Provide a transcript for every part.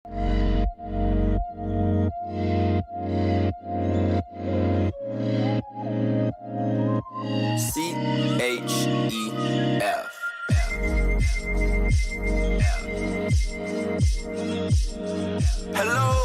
C-H-E-F. Hello.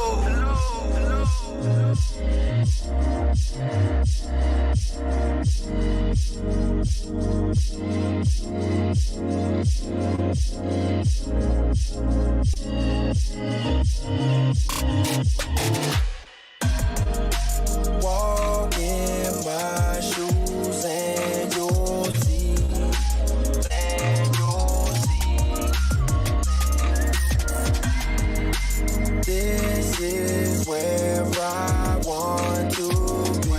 Walk in my shoes and you'll see. This is where I want to be.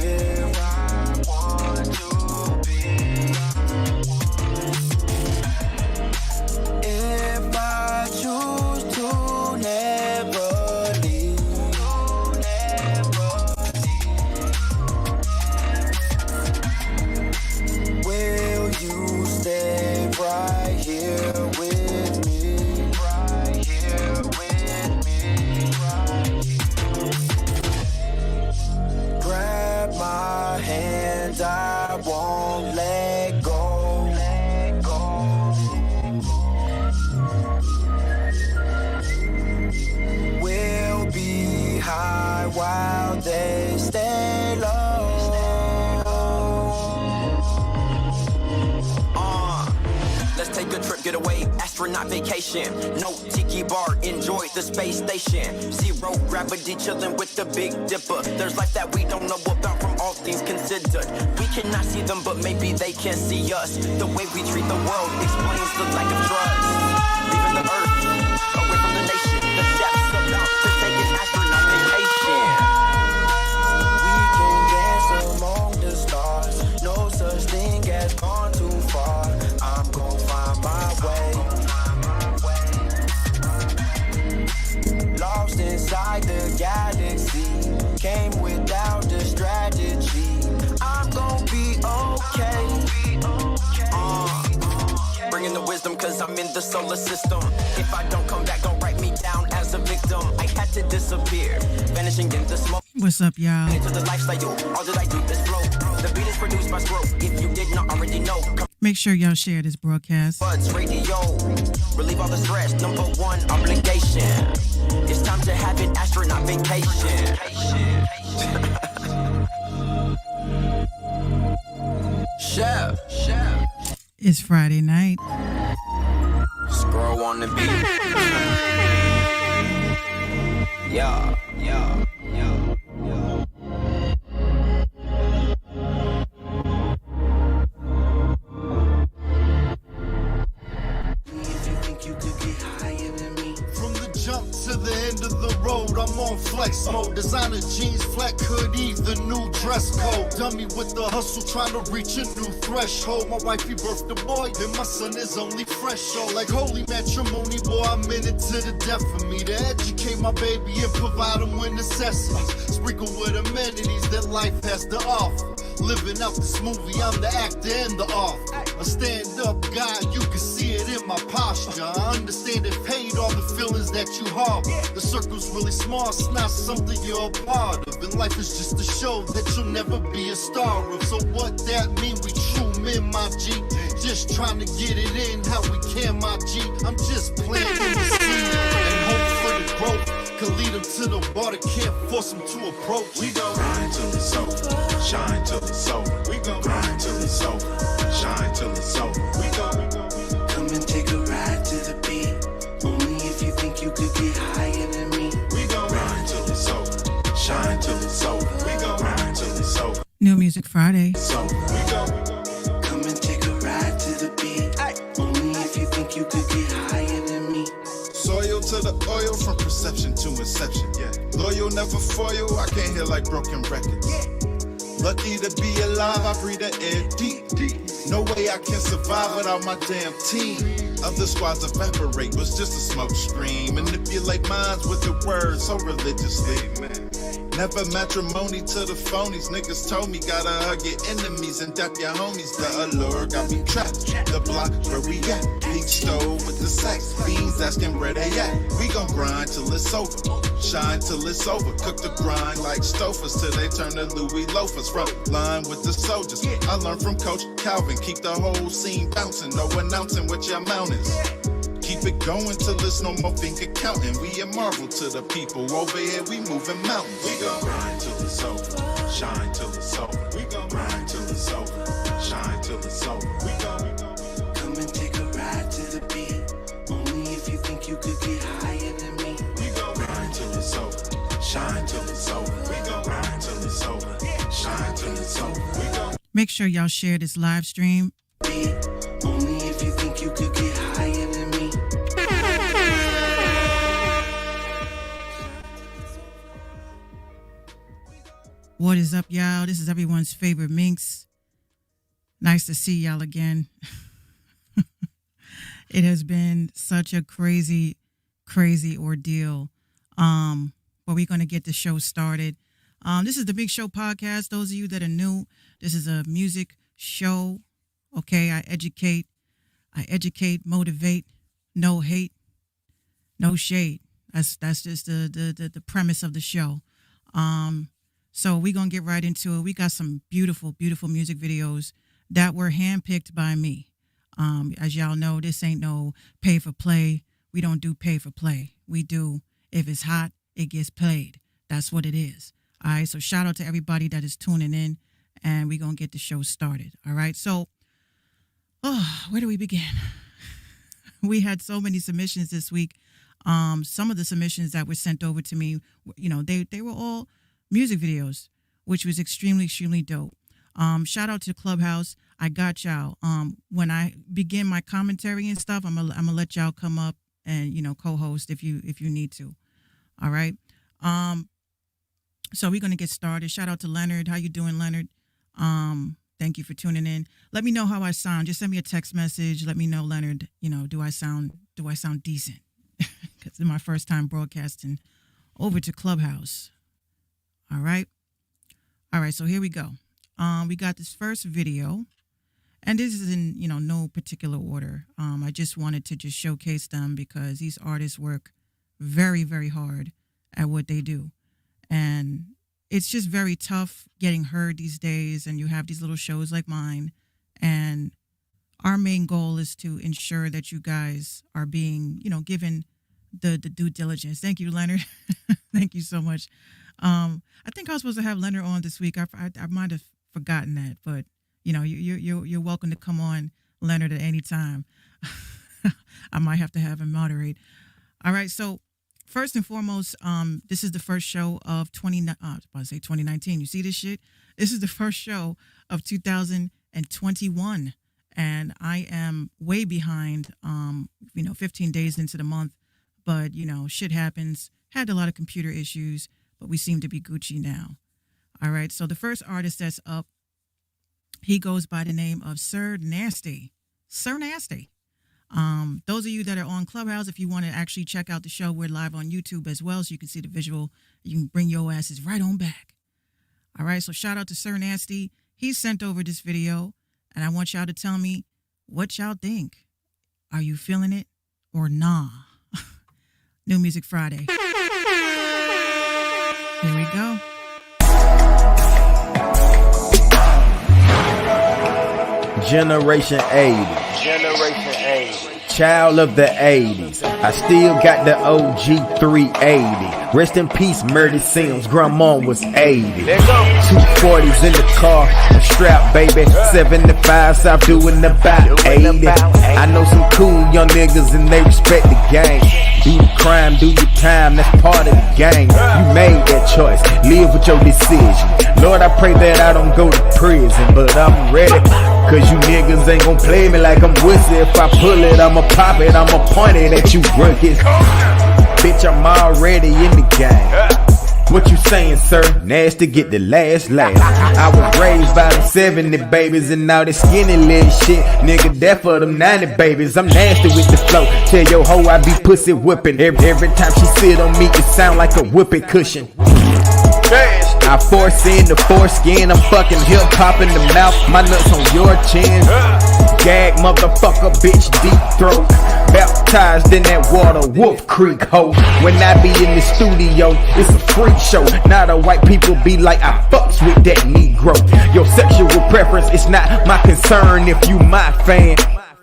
If I choose to never leave, will you stay right here with me? Grab my hand, I won't let go. We'll be high while they stay low. Let's take a trip, get away, astronaut vacation. No tiki bar, enjoy the space station. Zero gravity, chilling with the Big Dipper. There's life that we don't know about from all things considered. We cannot see them, but maybe they can see us. The way we treat the world explains the lack of trust. Leaving the earth, away from the nation. The depths about to take an astronaut vacation. We can dance among the stars. No such thing as gone too far. I'm gonna find my way. Lost inside the galaxy. Came without the strategy. I'm gonna be okay. Bringing the wisdom cause I'm in the solar system. If I don't come back, don't write me down as a victim. I had to disappear, vanishing in the smoke. What's up, y'all? Into the lifestyle, all that I do is flow. The beat is produced by Scroll. If you did not already know, Make sure y'all share this broadcast. Buds Radio, relieve all the stress. Number one obligation. It's time to have an astronaut vacation. Chef. It's Friday night. Scroll on the beat. Yeah. To the end of the road, I'm on flex mode. Designer jeans, flat hoodie, the new dress code. Dummy with the hustle, trying to reach a new threshold. My wifey birthed a boy, then my son is only fresh. So like holy matrimony, boy, I'm in it to the death for me. To educate my baby and provide him with necessities. Sprinkle with amenities that life has to offer. Living out this movie, I'm the actor and the author. A stand-up guy, you can see it in my posture. I understand it paid all the feelings that you harbor. The circle's really small, it's not something you're a part of. And life is just a show that you'll never be a star of. So what that mean? We true men, my G. Just trying to get it in how we can, my G. I'm just planting the seed and hope for the growth. Could lead them to the water, can't force them to approach. We gon' grind till it's over, shine till it's over. We gon' grind till it's over, shine till it's over. We gon' come and take a ride to the beat. Only if you think you could get higher than me. We gon' grind till it's over, shine till it's over. We gon' grind till it's over. New Music Friday. So we gon' come and take a ride to the beat. Only if you think you could get higher than me. soil to the oil, from perception to inception. Yeah. Loyal, never foil. I can't hear like broken records. Lucky to be alive, I breathe the air deep. No way I can survive without my damn team. Other squads evaporate, was just a smoke screen. Manipulate minds with the words so religiously. Never matrimony to the phonies. Niggas told me gotta hug your enemies and dap your homies. The allure got me trapped. The block where we at. We Minx stove with the sex. Beans asking where they at. We gon' grind till it's over. Shine till it's over. Cook the grind like stofers till they turn to Louis loafers. Front line with the soldiers. I learned from Coach Calvin. Keep the whole scene bouncing. No announcing what your amount is. Keep it going till there's no more finger counting. We a marvel to the people. Over here we moving mountains. We gon' grind till it's over. Shine till it's over. We gon' grind till it's over. Shine till it's over. We gon' come and take a ride to the beat. Only if you think you could get higher than me. We gon' grind till it's over. Shine till it's over. We gon' grind till it's over. Shine till it's over. We gon' Make sure y'all share this live stream. Only if you think you could get higher than me. What is up, y'all? This is everyone's favorite Minx. Nice to see y'all again. It has been such a crazy ordeal. But we're going to get the show started. This is the Minx Show podcast. Those of you that are new, this is a music show. Okay, I educate, motivate, no hate, no shade. That's just the premise of the show. So we're going to get right into it. We got some beautiful music videos that were handpicked by me. As y'all know, this ain't no pay for play. We don't do pay for play. We do, if it's hot, it gets played. That's what it is. All right, so shout out to everybody that is tuning in, and we're going to get the show started. All right, so where do we begin? We had so many submissions this week. Some of the submissions that were sent over to me, you know, they were all music videos, which was extremely dope. Shout out to Clubhouse. I got y'all. When I begin my commentary and stuff, I'm gonna let y'all come up and, you know, co-host if you need to. All right. So we're gonna get started. Shout out to Leonard. How you doing, Leonard? Thank you for tuning in. Let me know how I sound. Just send me a text message. Let me know, Leonard. You know, do I sound decent? Because it's my first time broadcasting over to Clubhouse. All right. So here we go. We got this first video, and this is in, you know, no particular order. I just wanted to just showcase them because these artists work very hard at what they do. And it's just very tough getting heard these days, and you have these little shows like mine. And our main goal is to ensure that you guys are being, you know, given the due diligence. Thank you, Leonard. Thank you so much. I think I was supposed to have Leonard on this week. I might have forgotten that, but you know, you're welcome to come on, Leonard, at any time. I might have to have him moderate. All right. So first and foremost, this is the first show of 2019. You see this shit? This is the first show of 2021, and I am way behind. 15 days into the month, but you know, shit happens. Had a lot of computer issues, but we seem to be Gucci now. All right. So the first artist that's up, he goes by the name of Sir Nasty. Sir Nasty. Those of you that are on Clubhouse, if you want to actually check out the show, we're live on YouTube as well, so you can see the visual. You can bring your asses right on back. All right. So shout out to Sir Nasty. He sent over this video, and I want y'all to tell me what y'all think. Are you feeling it or nah? New Music Friday. Here we go. Generation 80. Child of the 80s. I still got the OG 380. Rest in peace, Murdy Sims. Grandma was 80. 240s in the car. A strap, baby. 75, stop doing about 80. I know some cool young niggas and they respect the game. Do the crime, do your time, that's part of the game. You made that choice, live with your decision. Lord, I pray that I don't go to prison, but I'm ready. Cause you niggas ain't gon' play me like I'm Wizzy. If I pull it, I'ma pop it, I'ma point it at you rookies. Bitch, I'm already in the game. What you saying, sir? Nasty, get the last laugh. I was raised by them 70 babies, and now they skinny little shit. Nigga, that for them 90 babies. I'm nasty with the flow. Tell your hoe I be pussy whipping. Every time she sit on me, it sound like a whoopee cushion. Nasty. I force in the foreskin. I'm fucking hip hop in the mouth. My nuts on your chin. Gag motherfucker, bitch, deep throat. Baptized in that water, Wolf Creek ho. When I be in the studio, it's a freak show. Now the white people be like, I fucks with that Negro. Your sexual preference is not my concern if you my fan.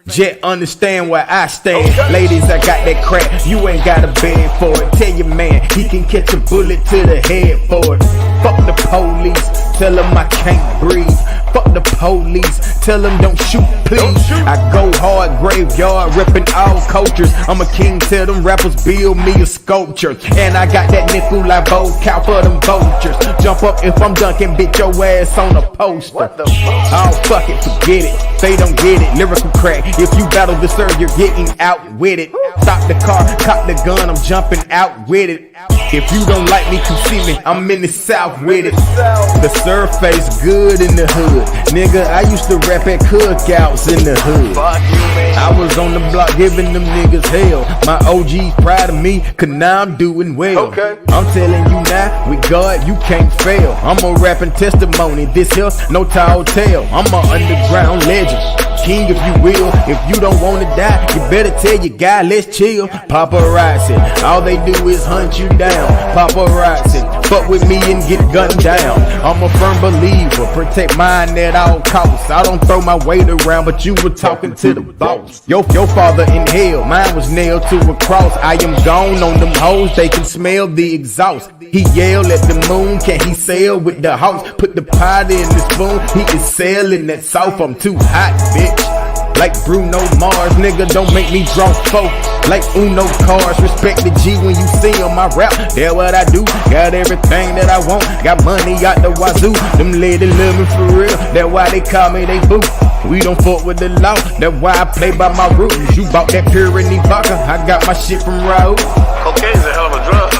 Jet understand where I stand. Ladies, I got that crack, you ain't got a bed for it. Tell your man, he can catch a bullet to the head for it. Fuck the police, tell him I can't breathe. Fuck the police, tell them don't shoot, please. I go hard, graveyard, ripping all cultures. I'm a king, tell them rappers build me a sculpture. And I got that nickel I vocal for them vultures. Jump up if I'm dunking, bitch, your ass on a poster. Oh, fuck it, forget it, they don't get it. Lyrical crack, if you battle the sir, you're getting out with it. Stop the car, cop the gun, I'm jumping out with it. If you don't like me, come see me, I'm in the south with it. The surface good in the hood. Nigga, I used to rap at cookouts in the hood. I was on the block giving them niggas hell. My OG's proud of me, cause now I'm doing well. I'm telling you now, with God, you can't fail. I'm a rapping testimony, this here, no tall tale. I'm an underground legend. King if you will, if you don't wanna die, you better tell your guy, let's chill. Paparazzi, all they do is hunt you down. Paparazzi, fuck with me and get gunned down. I'm a firm believer, protect mine at all costs. I don't throw my weight around, but you were talking to the boss. Your father in hell, mine was nailed to a cross. I am gone on them hoes, they can smell the exhaust. He yell at the moon, can he sail with the house? Put the pot in the spoon, he is sailing that south. I'm too hot, bitch. Like Bruno Mars, nigga, don't make me draw folk. Like Uno cars, respect the G when you see on my rap. That's what I do, got everything that I want. Got money out the wazoo, them ladies love me for real. That's why they call me they boo. We don't fuck with the law, that's why I play by my rules. You bought that Pyrenees vodka, I got my shit from Raoul. Cocaine's a hell of a drug.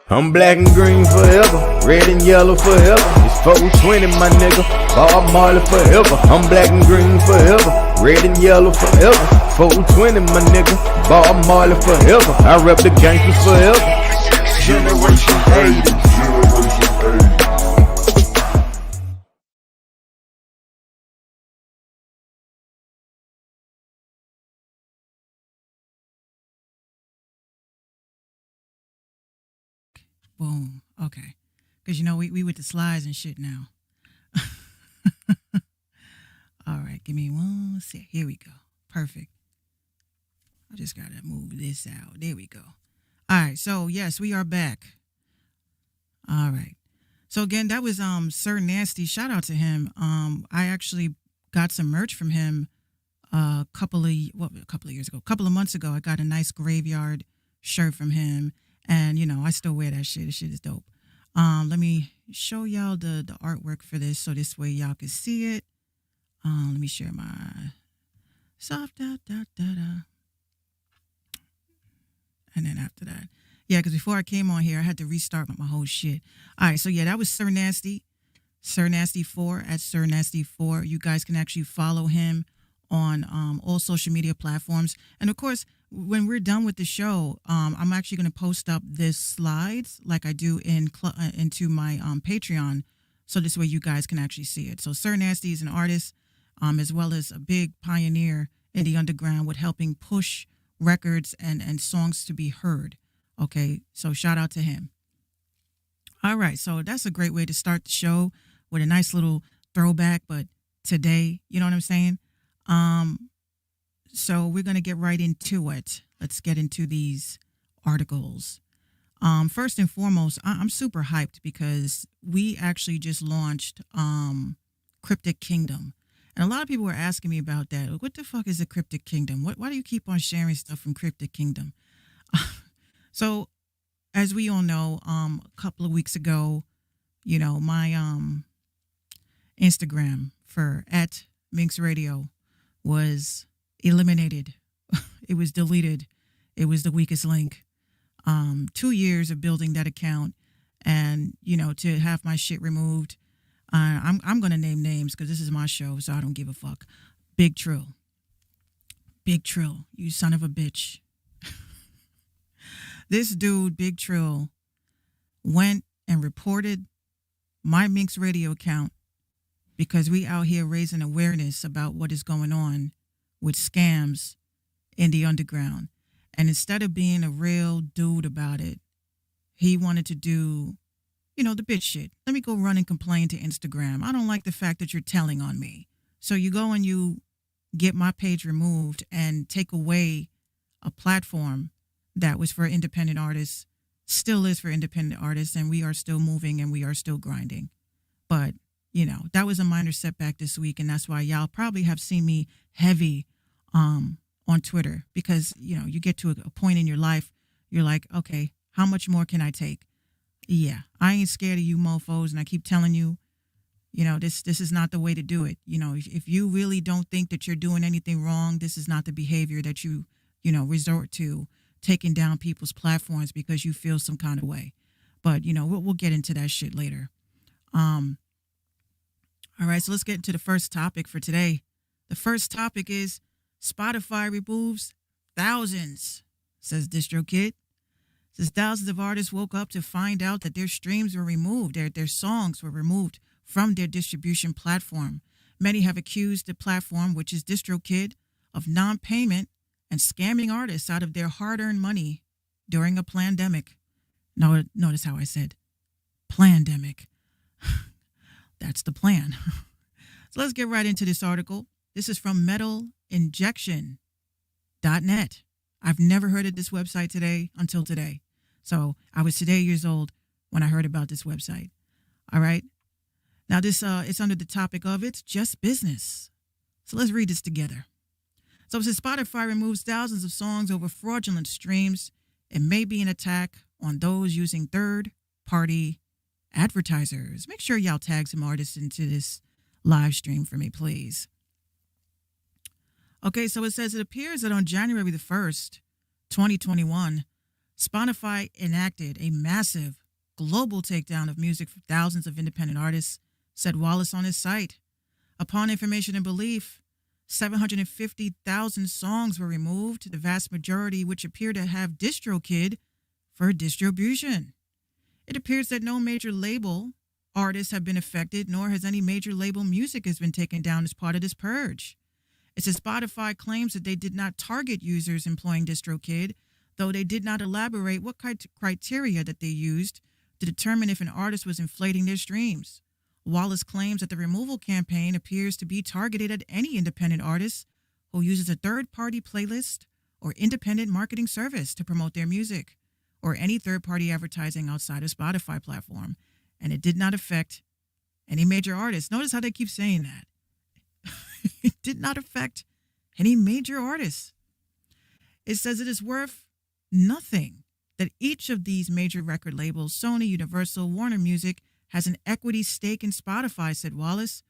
I'm black and green forever, red and yellow forever. It's 420, my nigga, Bob Marley forever. I'm black and green forever, red and yellow forever. 420, my nigga, Bob Marley forever. I rep the gangsters forever. Generation 80. Boom. Okay. Because, you know, we with the slides and shit now. All right. Give me 1 sec. Here we go. Perfect. I just got to move this out. There we go. All right. So, yes, we are back. All right. So, again, that was Sir Nasty. Shout out to him. I actually got some merch from him a couple of years ago. A couple of months ago, I got a nice graveyard shirt from him. And, you know, I still wear that shit. This shit is dope. Let me show y'all the artwork for this so this way y'all can see it. Let me share my soft And then after that. Yeah, because before I came on here, I had to restart my whole shit. All right, so yeah, that was Sir Nasty. Sir Nasty 4 at Sir Nasty 4. You guys can actually follow him on all social media platforms. And of course, when we're done with the show, I'm actually going to post up this slides like I do into my Patreon, so this way you guys can actually see it. So Sir Nasty is an artist, as well as a big pioneer in the underground with helping push records and songs to be heard. Okay, so shout out to him. All right, so that's a great way to start the show with a nice little throwback, but today, you know what I'm saying? So we're going to get right into it. Let's get into these articles. First and foremost, I'm super hyped because we actually just launched Cryptic Kingdom. And a lot of people were asking me about that. What the fuck is a Cryptic Kingdom? Why do you keep on sharing stuff from Cryptic Kingdom? So, as we all know, a couple of weeks ago, you know, my Instagram for @Minx Radio was eliminated. It was deleted. It was the weakest link. 2 years of building that account, and you know, to have my shit removed. I'm gonna name names because this is my show, so I don't give a fuck. Big Trill, you son of a bitch. This dude, Big Trill, went and reported my Minx Radio account because we out here raising awareness about what is going on with scams in the underground. And instead of being a real dude about it, he wanted to do, the bitch shit. Let me go run and complain to Instagram. I don't like the fact that you're telling on me. So you go and you get my page removed and take away a platform that was for independent artists, still is for independent artists, and we are still moving and we are still grinding. But, that was a minor setback this week, and that's why y'all probably have seen me heavy on Twitter because, you get to a point in your life, you're like, okay, how much more can I take? Yeah, I ain't scared of you mofos, and I keep telling you, this is not the way to do it. If you really don't think that you're doing anything wrong, this is not the behavior that you resort to, taking down people's platforms because you feel some kind of way. But, we'll get into that shit later. All right, so let's get into the first topic for today. The first topic is Spotify removes thousands, says Distrokid. Says thousands of artists woke up to find out that their streams were removed, their songs were removed from their distribution platform. Many have accused the platform, which is Distrokid, of non-payment and scamming artists out of their hard-earned money during a pandemic. Now, notice how I said plandemic. That's the plan. So let's get right into this article. This is from metalinjection.net. I've never heard of this website until today. So I was today years old when I heard about this website. All right. Now this it's under the topic of it's just business. So let's read this together. So it says Spotify removes thousands of songs over fraudulent streams. It may be an attack on those using third-party advertisers. Make sure y'all tag some artists into this live stream for me, please. Okay, so it says it appears that on January the 1st, 2021, Spotify enacted a massive global takedown of music for thousands of independent artists, said Wallace on his site. Upon information and belief, 750,000 songs were removed, the vast majority which appear to have Distrokid for distribution. It appears that no major label artists have been affected, nor has any major label music has been taken down as part of this purge. It says Spotify claims that they did not target users employing Distrokid, though they did not elaborate what criteria that they used to determine if an artist was inflating their streams. Wallace claims that the removal campaign appears to be targeted at any independent artist who uses a third-party playlist or independent marketing service to promote their music, or any third-party advertising outside of Spotify platform, and it did not affect any major artists. Notice how they keep saying that. It did not affect any major artists. It says it is worth nothing that each of these major record labels, Sony, Universal, Warner Music, has an equity stake in Spotify, said Wallace.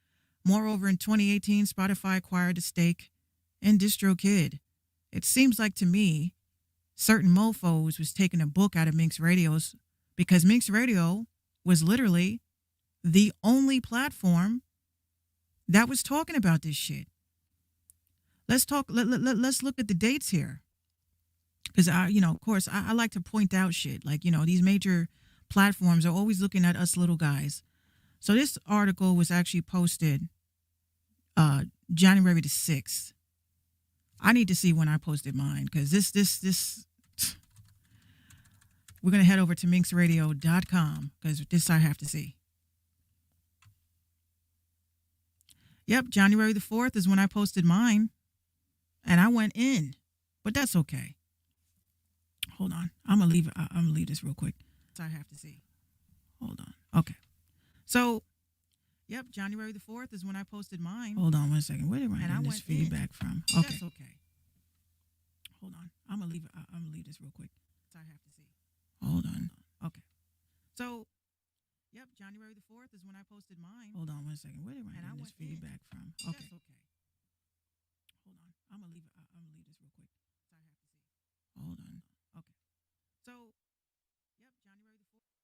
Moreover, in 2018, Spotify acquired a stake in Distrokid. It seems like to me, certain mofos was taking a book out of Minx Radio's because Minx Radio was literally the only platform that was talking about this shit. Let's look at the dates here. Because of course, I like to point out shit. Like, these major platforms are always looking at us little guys. So this article was actually posted January the 6th. I need to see when I posted mine because this we're going to head over to minxradio.com because this I have to see. Yep, January the 4th is when I posted mine and I went in, but that's okay. Hold on. I'm going to leave this real quick. I have to see. Hold on. Okay. So, yep, January the 4th is when I posted mine. Hold on 1 second. Where did I get this feedback from? Okay. That's okay. Hold on. I'm going to leave this real quick. I have to see. Hold on. Okay. So, yep, January the 4th is when I posted mine. Hold on 1 second. Where did I get this feedback from? Okay. That's okay. Hold on. I'm going to leave this real quick. I have to see. Hold on. Okay. So, yep, January the 4th.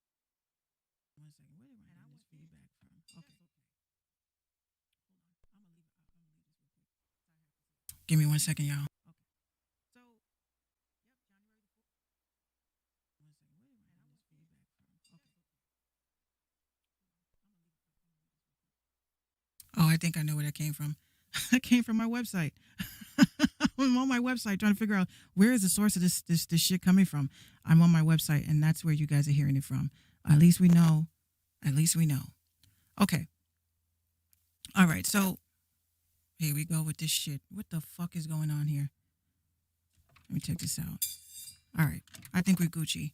1 second. Where did I get this feedback from? Okay. Hold on. I'm going to leave this real quick. I have to see. Give me 1 second, y'all. Okay. So, yep, January the 4th. 1 second. Where did I get this feedback from? Okay. I think I know where that came from. It came from my website. I'm on my website trying to figure out where is the source of this shit coming from. I'm on my website, and that's where you guys are hearing it from. At least we know. At least we know. Okay. All right. So here we go with this shit. What the fuck is going on here? Let me check this out. All right. I think we're Gucci.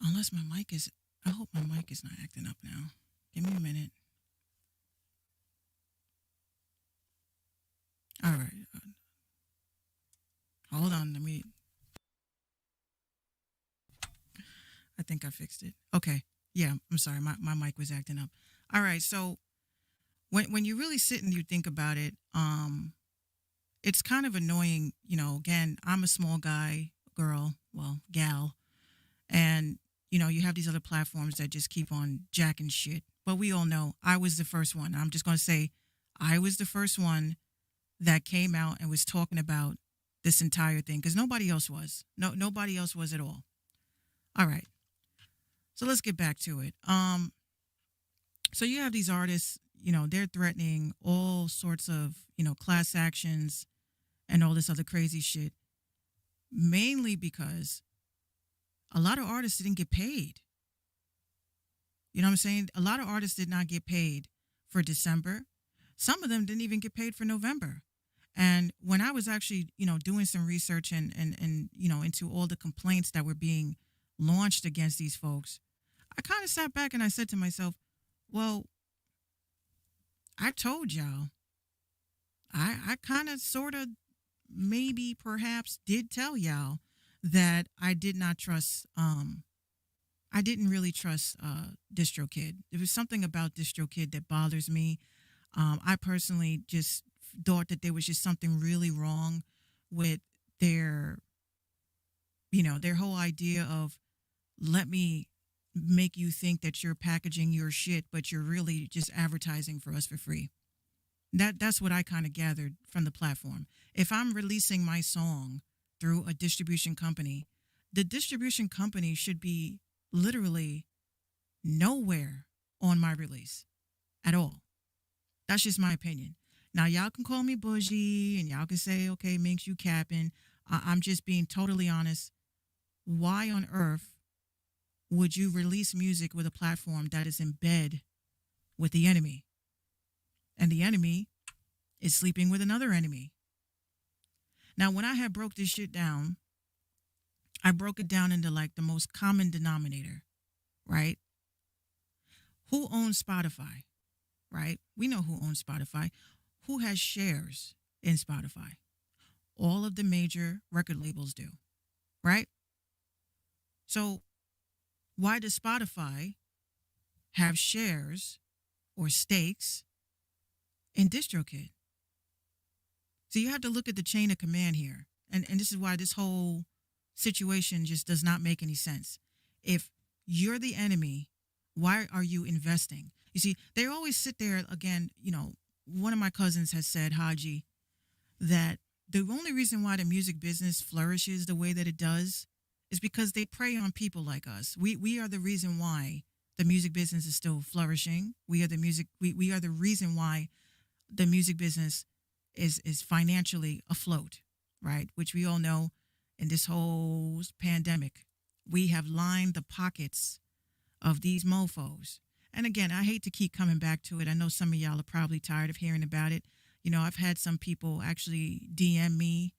Unless my mic is... I hope my mic is not acting up now. Give me a minute. All right. Hold on. Let me... I think I fixed it. Okay. Yeah, I'm sorry. My mic was acting up. All right. So when you really sit and you think about it, it's kind of annoying. You know, again, I'm a small guy, girl, well, gal. And, you know, you have these other platforms that just keep on jacking shit. But we all know I was the first one. I'm just going to say I was the first one that came out and was talking about this entire thing because nobody else was. Nobody else was at all. All right. So let's get back to it. So you have these artists, you know, they're threatening all sorts of, you know, class actions and all this other crazy shit, mainly because a lot of artists didn't get paid. You know what I'm saying? A lot of artists did not get paid for December. Some of them didn't even get paid for November. And when I was actually, you know, doing some research and you know, into all the complaints that were being launched against these folks, I kind of sat back and I said to myself, well, I told y'all. I kind of sort of maybe perhaps did tell y'all that I did not trust, I didn't really trust Distrokid. There was something about Distrokid that bothers me. I personally just thought that there was just something really wrong with their, you know, their whole idea of let me make you think that you're packaging your shit, but you're really just advertising for us for free. That's what I kind of gathered from the platform. If I'm releasing my song through a distribution company, the distribution company should be literally nowhere on my release at all. That's just my opinion. Now, y'all can call me bougie and y'all can say, okay, Minx, you capping. I'm just being totally honest. Why on earth would you release music with a platform that is in bed with the enemy? And the enemy is sleeping with another enemy. Now, when I had broke this shit down, I broke it down into like the most common denominator, right? Who owns Spotify, right? We know who owns Spotify. Who has shares in Spotify? All of the major record labels do, right? So why does Spotify have shares or stakes in Distrokid? So you have to look at the chain of command here. And this is why this whole situation just does not make any sense. If you're the enemy, why are you investing? You see, they always sit there again, you know, one of my cousins has said, Haji, that the only reason why the music business flourishes the way that it does is because they prey on people like us. We are the reason why the music business is still flourishing. We are the reason why the music business is financially afloat, right? Which we all know in this whole pandemic, we have lined the pockets of these mofos. And again, I hate to keep coming back to it. I know some of y'all are probably tired of hearing about it. You know, I've had some people actually DM me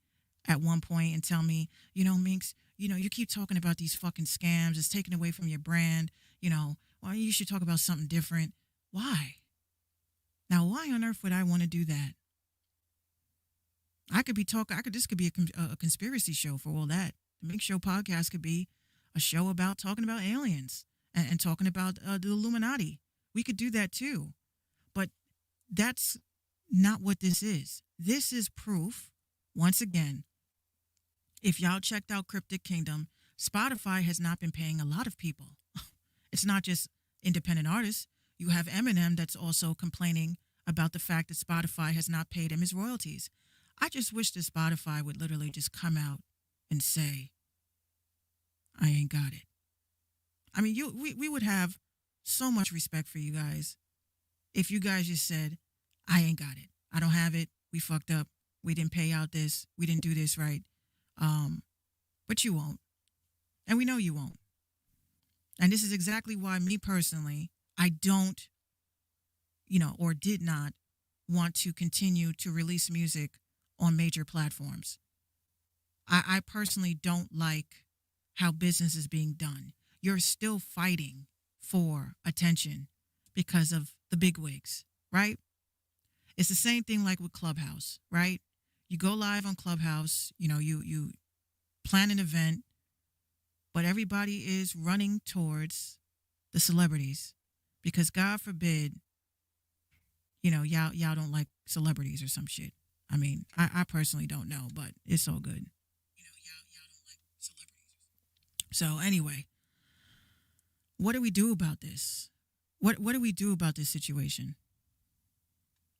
at one point and tell me, you know, Minx, you know, you keep talking about these fucking scams. It's taken away from your brand. You know, well, you should talk about something different. Why? Now, why on earth would I want to do that? This could be a conspiracy show for all that. The Minx Show podcast could be a show about talking about aliens and talking about the Illuminati. We could do that too. But that's not what this is. This is proof, once again, if y'all checked out Cryptic Kingdom, Spotify has not been paying a lot of people. It's not just independent artists. You have Eminem that's also complaining about the fact that Spotify has not paid him his royalties. I just wish that Spotify would literally just come out and say, I ain't got it. I mean, we would have so much respect for you guys. if you guys just said, I ain't got it. I don't have it. We fucked up. We didn't pay out this. We didn't do this right. But you won't. And we know you won't. And this is exactly why me personally, I don't, or did not want to continue to release music on major platforms. I personally don't like how business is being done. You're still fighting for attention because of the bigwigs, right? It's the same thing like with Clubhouse, right? You go live on Clubhouse, you plan an event, but everybody is running towards the celebrities because God forbid, y'all don't like celebrities or some shit. I mean, I personally don't know, but it's all good. Y'all don't like celebrities. So anyway, what do we do about this? What do we do about this situation?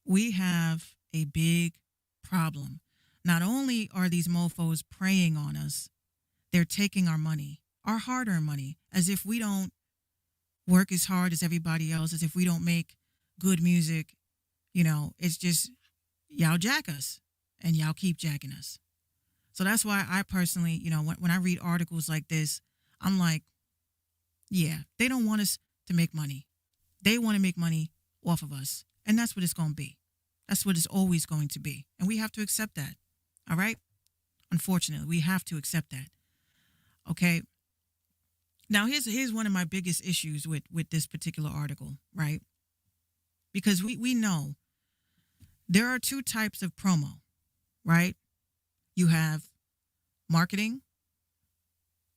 We have a big problem. Not only are these mofos preying on us, they're taking our money, our hard-earned money, as if we don't work as hard as everybody else, as if we don't make good music. It's just y'all jack us and y'all keep jacking us. So that's why I personally, when I read articles like this, I'm like, yeah, they don't want us to make money. They want to make money off of us. And that's what it's going to be. That's what it's always going to be. And we have to accept that. All right? Unfortunately, we have to accept that. Okay? Now, here's one of my biggest issues with this particular article, right? Because we know there are two types of promo, right? You have marketing,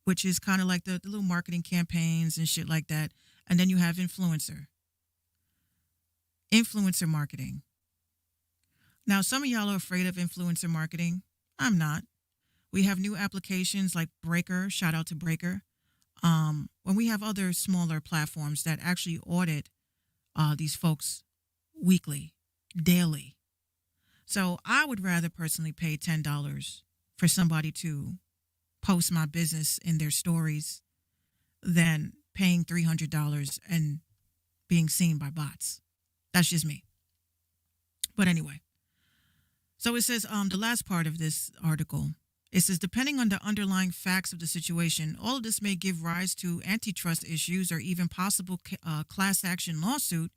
which is kind of like the little marketing campaigns and shit like that. And then you have influencer marketing. Now, some of y'all are afraid of influencer marketing. I'm not. We have new applications like Breaker. Shout out to Breaker. When we have other smaller platforms that actually audit these folks weekly, daily. So I would rather personally pay $10 for somebody to post my business in their stories than paying $300 and being seen by bots. That's just me. But anyway, so it says the last part of this article, it says, depending on the underlying facts of the situation, all of this may give rise to antitrust issues or even possible class action lawsuit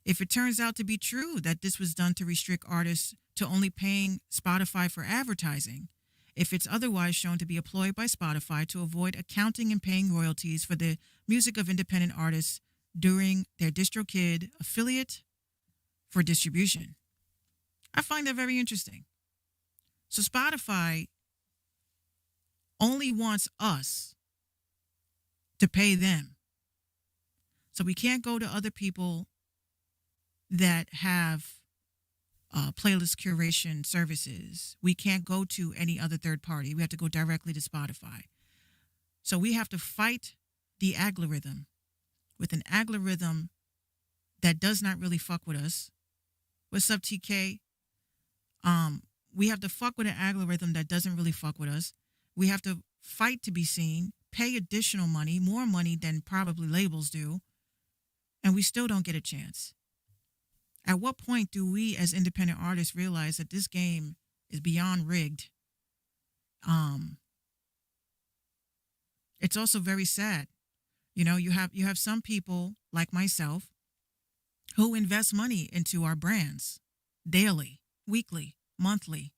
if it turns out to be true that this was done to restrict artists to only paying Spotify for advertising. If it's otherwise shown to be a ploy by Spotify to avoid accounting and paying royalties for the music of independent artists during their Distrokid affiliate for distribution. I find that very interesting. So Spotify only wants us to pay them. So we can't go to other people that have playlist curation services. We can't go to any other third party. We have to go directly to Spotify. So we have to fight the algorithm with an algorithm that does not really fuck with us. What's up, TK? We have to fuck with an algorithm that doesn't really fuck with us. We have to fight to be seen, pay additional money, more money than probably labels do, and we still don't get a chance. At what point do we as independent artists realize that this game is beyond rigged? It's also very sad. You have some people like myself who invest money into our brands daily, weekly, monthly.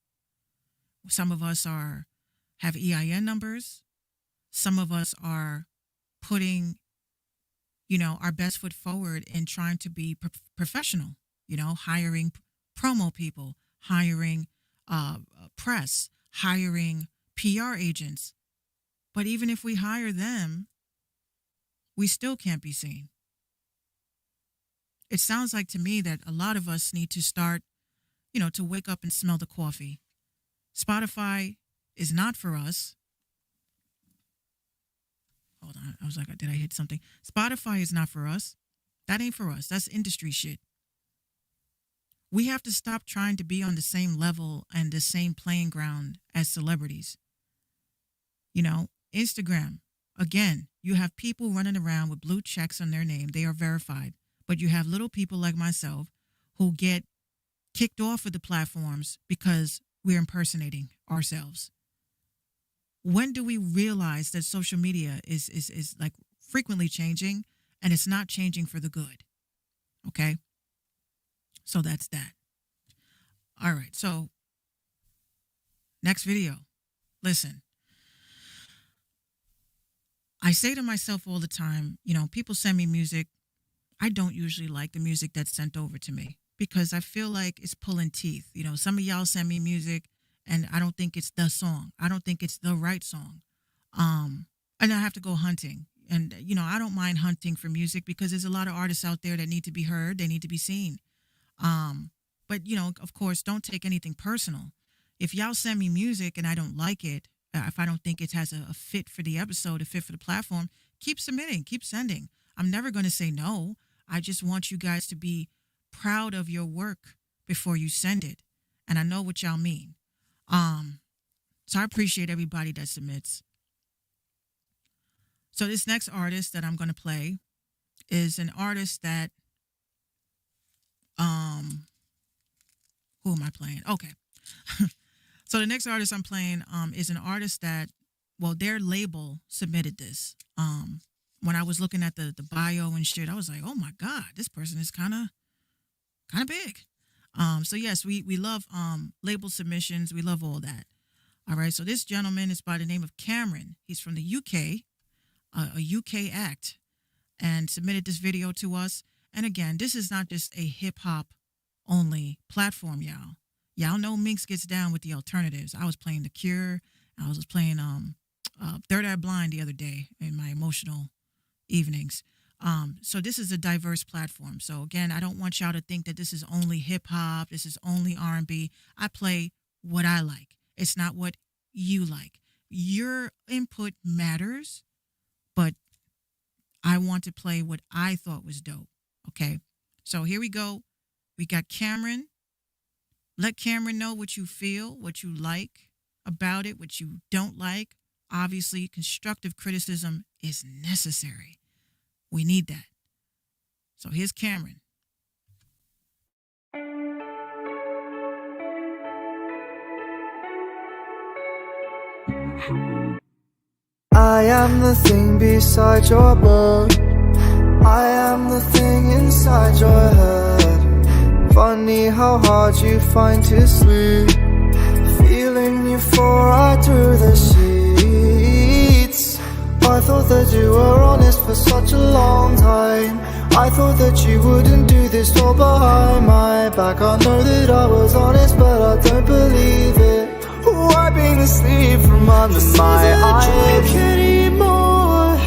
Some of us have EIN numbers. Some of us are putting, our best foot forward in trying to be professional. Hiring promo people, hiring press, hiring PR agents. But even if we hire them, we still can't be seen. It sounds like to me that a lot of us need to start, to wake up and smell the coffee. Spotify is not for us. Hold on. I was like, did I hit something? Spotify is not for us. That ain't for us. That's industry shit. We have to stop trying to be on the same level and the same playing ground as celebrities. Instagram, again, you have people running around with blue checks on their name. They are verified. But you have little people like myself who get kicked off of the platforms because we're impersonating ourselves. When do we realize that social media is like frequently changing and it's not changing for the good? Okay. So that's that. All right. So next video. Listen, I say to myself all the time, you know, people send me music. I don't usually like the music that's sent over to me because I feel like it's pulling teeth. You know, some of y'all send me music and I don't think it's the song. I don't think it's the right song. And I have to go hunting. And, you know, I don't mind hunting for music because there's a lot of artists out there that need to be heard. They need to be seen. But, you know, of course, don't take anything personal. If y'all send me music and I don't like it, if I don't think it has a fit for the episode, a fit for the platform, keep submitting, keep sending. I'm never going to say no. I just want you guys to be proud of your work before you send it. And I know what y'all mean. So I appreciate everybody that submits. So this next artist that I'm going to play is an artist that, who am I playing? Okay. So the next artist I'm playing is an artist that, well, their label submitted this. When I was looking at the bio and shit, I was like, oh my God, this person is kind of big. So yes, we love label submissions. We love all that. All right. So this gentleman is by the name of Cameron. He's from the UK, a UK act, and submitted this video to us. And again, this is not just a hip hop only platform, y'all. Y'all know Minx gets down with the alternatives. I was playing The Cure. I was playing Third Eye Blind the other day in my emotional evenings. So this is a diverse platform. So again, I don't want y'all to think that this is only hip hop. This is only R&B. I play what I like. It's not what you like. Your input matters, but I want to play what I thought was dope. Okay. So here we go. We got Cameron. Let Cameron know what you feel, what you like about it, what you don't like. Obviously, constructive criticism is necessary. We need that. So here's Cameron. I am the thing beside your bed. I am the thing inside your head. Funny how hard you find to sleep. Feeling euphoric through the sheets. I thought that you were honest for such a long time. I thought that you wouldn't do this all behind my back. I know that I was honest, but I don't believe it. Wiping the sleep from under my eyes anymore.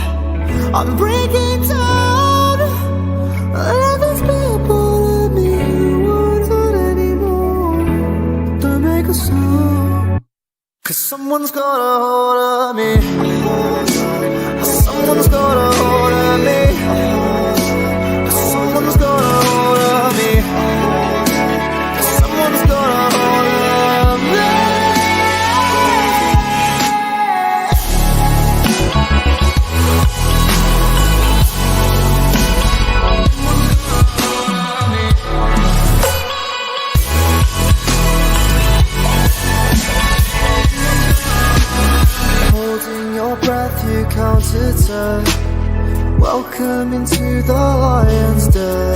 I'm breaking down. Let this be a part of me who wants it anymore. Don't make a sound, 'cause someone's got a hold of me. Someone's got a hold of me. Someone's got a hold of me. Someone's got a hold of me. Holding your breath, you counted 10. Welcome into the lion's den.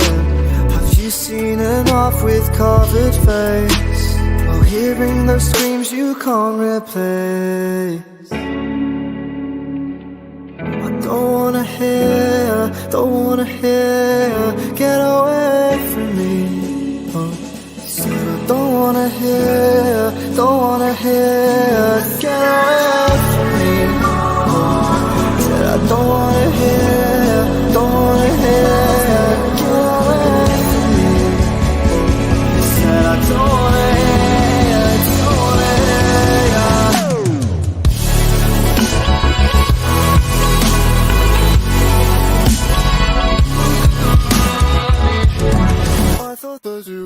Have you seen enough with covered face? While hearing those screams you can't replace. I don't wanna hear, get away from me. Said I don't wanna hear, get away from me. Said I don't wanna hear, get away from me. Said I don't wanna hear, I thought that you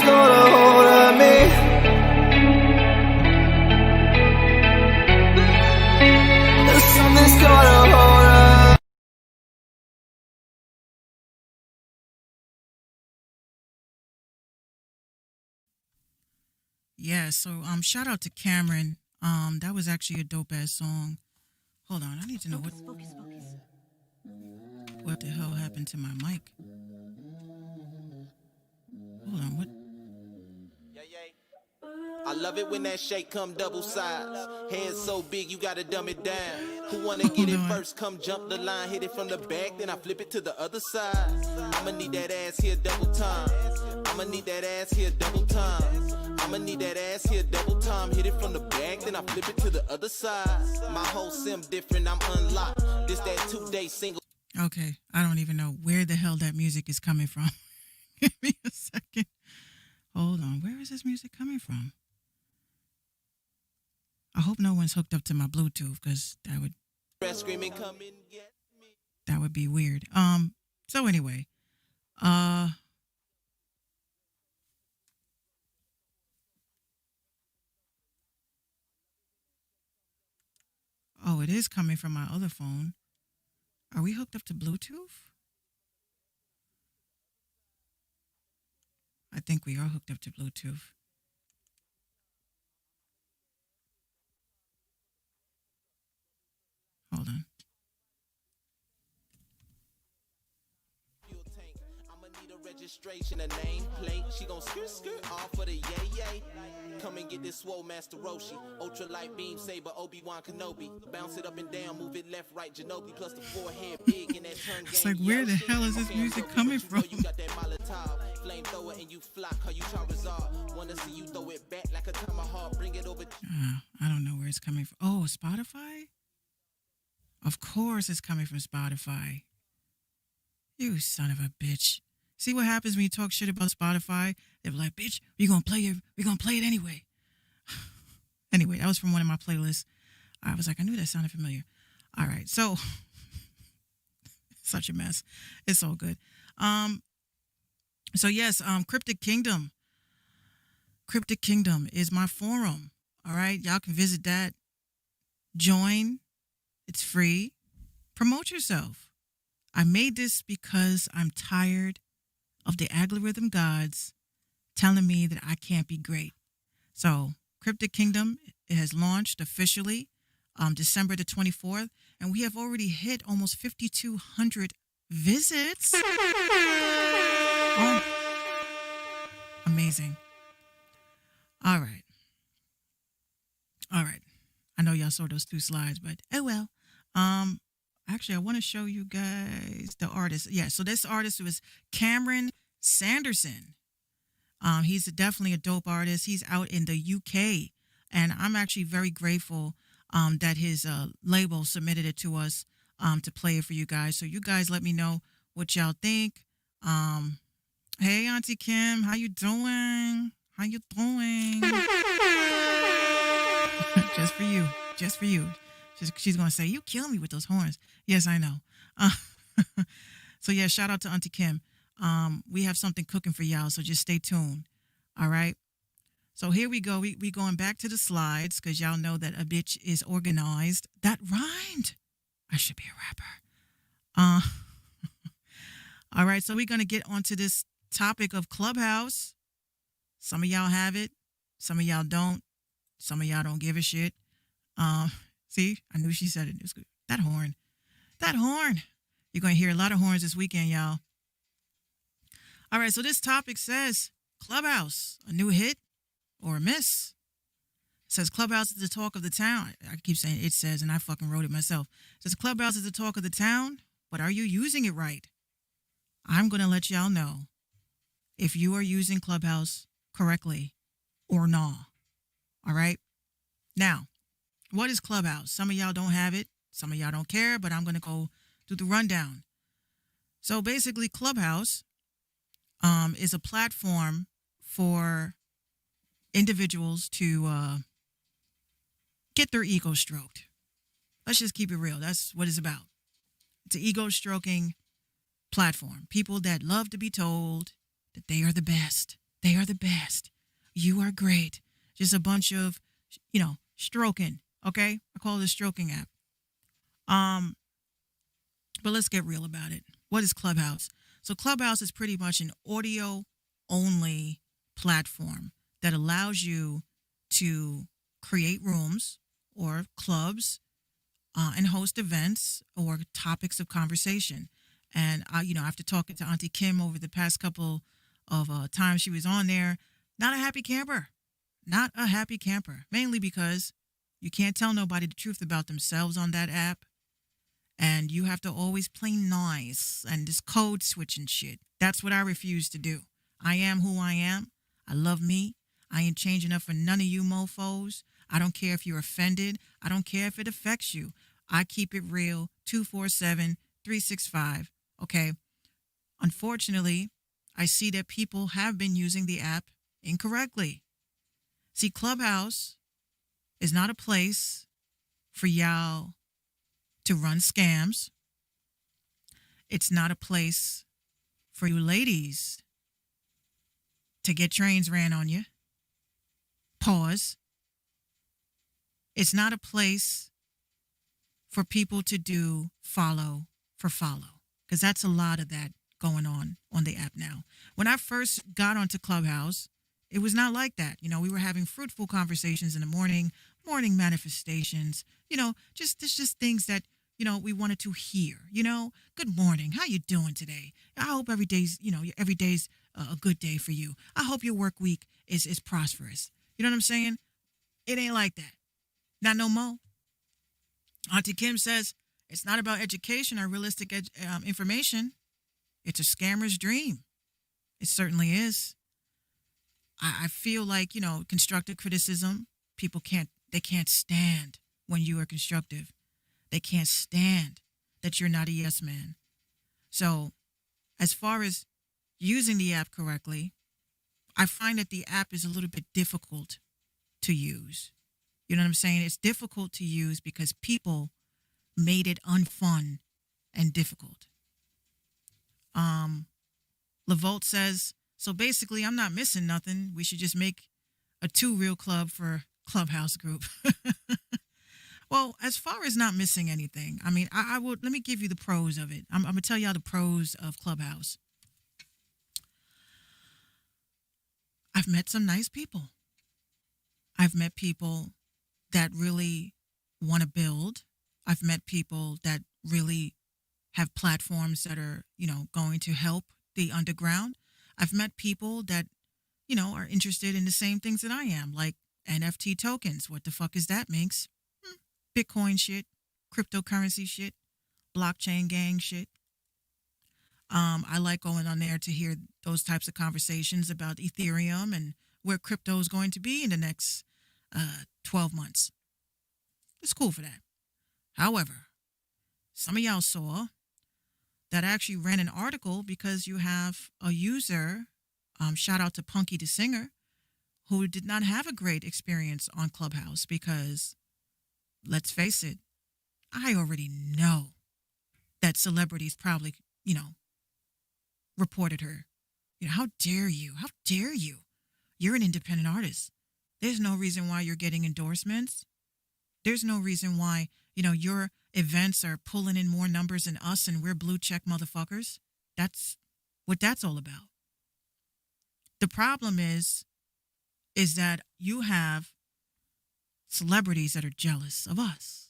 got a hold of me. Something's got a hold of me. Yeah, so shout out to Cameron. That was actually a dope ass song. Hold on, I need to know what the hell happened to my mic. Hold on, what? I love it when that shake come double size. Head so big you gotta dumb it down. Who wanna get it first? Come jump the line, hit it from the back, then I flip it to the other side. I'ma need that ass here double time. I'ma need that ass here double time. I'ma need that ass here double time. Hit it from the back, then I flip it to the other side. My whole sim different, I'm unlocked. This that 2-day single. Okay, I don't even know where the hell that music is coming from. Give me a second. Hold on, where is this music coming from? I hope no one's hooked up to my Bluetooth, because that would be weird. So anyway, oh, it is coming from my other phone. Are we hooked up to Bluetooth? I think we are hooked up to Bluetooth. Hold on. I'ma need a registration, a name plate. She gon' skirt off for the yay. Come and get this swole Master Roshi. Ultra light beam saber, Obi-Wan Kenobi. Bounce it up and down, move it left, right, Ginobili. Plus the forehead big in that turn game. It's like, where the hell is this music coming from? You got that Molotov, flamethrower, and you flock how you Charizard. Wanna see you throw it back like a tomahawk. Bring it over. I don't know where it's coming from. Oh, Spotify? Of course it's coming from Spotify. You son of a bitch. See what happens when you talk shit about Spotify? They're like, bitch, we're gonna play it anyway. Anyway, that was from one of my playlists. I was like, I knew that sounded familiar. All right, so such a mess. It's all good. So yes, Cryptic Kingdom. Cryptic Kingdom is my forum. All right, y'all can visit that. Join. It's free. Promote yourself. I made this because I'm tired of the algorithm gods telling me that I can't be great. So Cryptic Kingdom, it has launched officially December the 24th, and we have already hit almost 5,200 visits. Oh, amazing. All right. I know y'all saw those 2 slides, but oh well. Actually, I want to show you guys the artist. Yeah, so this artist was Cameron Sanderson. He's definitely a dope artist. He's out in the UK, and I'm actually very grateful that his label submitted it to us to play it for you guys. So you guys let me know what y'all think. Hey, Auntie Kim, how you doing? Just for you. She's going to say, you kill me with those horns. Yes, I know. So, yeah, shout out to Auntie Kim. We have something cooking for y'all, so just stay tuned. All right? So here we go. We going back to the slides because y'all know that a bitch is organized. That rhymed. I should be a rapper. All right, so we're going to get onto this topic of Clubhouse. Some of y'all have it. Some of y'all don't. Some of y'all don't give a shit. See, I knew she said it. It was good. That horn. You're going to hear a lot of horns this weekend, y'all. All right, so this topic says Clubhouse, a new hit or a miss. It says Clubhouse is the talk of the town. I keep saying it says, and I fucking wrote it myself. It says Clubhouse is the talk of the town, but are you using it right? I'm going to let y'all know if you are using Clubhouse correctly or not. All right? Now, what is Clubhouse? Some of y'all don't have it. Some of y'all don't care, but I'm going to go do the rundown. So basically, Clubhouse is a platform for individuals to get their ego stroked. Let's just keep it real. That's what it's about. It's an ego stroking platform. People that love to be told that they are the best, They are the best. You are great. Just a bunch of, stroking. Okay, I call it a stroking app. But let's get real about it. What is Clubhouse? So Clubhouse is pretty much an audio only platform that allows you to create rooms or clubs and host events or topics of conversation. And after talking to Auntie Kim over the past couple of times she was on there, not a happy camper. Not a happy camper. Mainly because you can't tell nobody the truth about themselves on that app. And you have to always play nice and this code switching shit. That's what I refuse to do. I am who I am. I love me. I ain't changing up for none of you mofos. I don't care if you're offended. I don't care if it affects you. I keep it real 247 365. Okay. Unfortunately, I see that people have been using the app incorrectly. See, Clubhouse is not a place for y'all to run scams. It's not a place for you ladies to get trains ran on you. Pause. It's not a place for people to do follow for follow, because that's a lot of that going on the app now. When I first got onto Clubhouse, it was not like that. We were having fruitful conversations in the morning manifestations, just things that, we wanted to hear, good morning. How you doing today? I hope every day's a good day for you. I hope your work week is prosperous. You know what I'm saying? It ain't like that. Not no more. Auntie Kim says it's not about education or realistic information. It's a scammer's dream. It certainly is. I feel like, constructive criticism, people can't stand when you are constructive. They can't stand that you're not a yes man. So as far as using the app correctly, I find that the app is a little bit difficult to use. You know what I'm saying? It's difficult to use because people made it unfun and difficult. LaVolt says, so basically I'm not missing nothing. We should just make a 2 Real Club for Clubhouse group. Well, as far as not missing anything, I mean, I would, let me give you the pros of it. I'm going to tell y'all the pros of Clubhouse. I've met some nice people. I've met people that really want to build. I've met people that really have platforms that are, going to help the underground. I've met people that, are interested in the same things that I am, like NFT tokens. What the fuck is that, Minx? Bitcoin shit, cryptocurrency shit, blockchain gang shit. I like going on there to hear those types of conversations about Ethereum and where crypto is going to be in the next 12 months. It's cool for that. However, some of y'all saw that I actually ran an article because you have a user, shout out to Punky the Singer, who did not have a great experience on Clubhouse because, let's face it, I already know that celebrities probably, reported her. How dare you? How dare you? You're an independent artist. There's no reason why you're getting endorsements. There's no reason why, your events are pulling in more numbers than us and we're blue check motherfuckers. That's what that's all about. The problem is that you have celebrities that are jealous of us.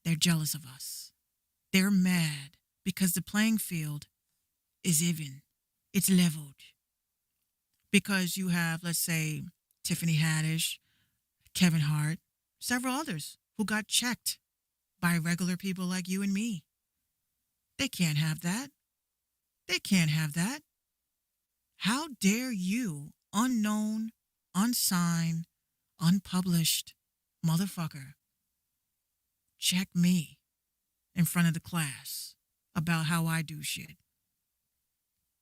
They're jealous of us. They're mad because the playing field is even. It's leveled. Because you have, let's say, Tiffany Haddish, Kevin Hart, several others who got checked by regular people like you and me. They can't have that. They can't have that. How dare you, unknown, unsigned, unpublished motherfucker, check me in front of the class about how I do shit?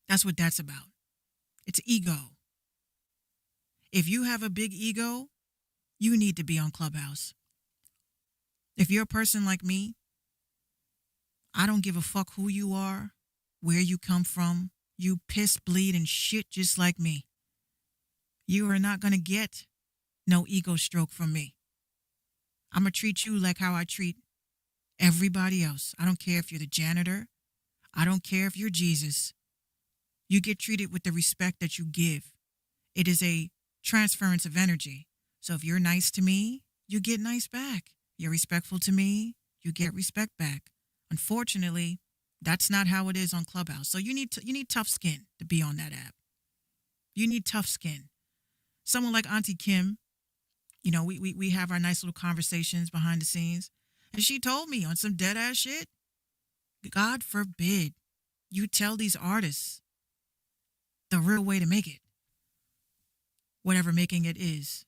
That's what that's about. It's ego. If you have a big ego, you need to be on Clubhouse. If you're a person like me, I don't give a fuck who you are, where you come from. You piss, bleed, and shit just like me. You are not going to get no ego stroke from me. I'm going to treat you like how I treat everybody else. I don't care if you're the janitor. I don't care if you're Jesus. You get treated with the respect that you give. It is a transference of energy. So if you're nice to me, you get nice back. You're respectful to me, you get respect back. Unfortunately, that's not how it is on Clubhouse. So you need tough skin to be on that app. You need tough skin. Someone like Auntie Kim, we have our nice little conversations behind the scenes. And she told me on some dead ass shit, God forbid you tell these artists the real way to make it. Whatever making it is.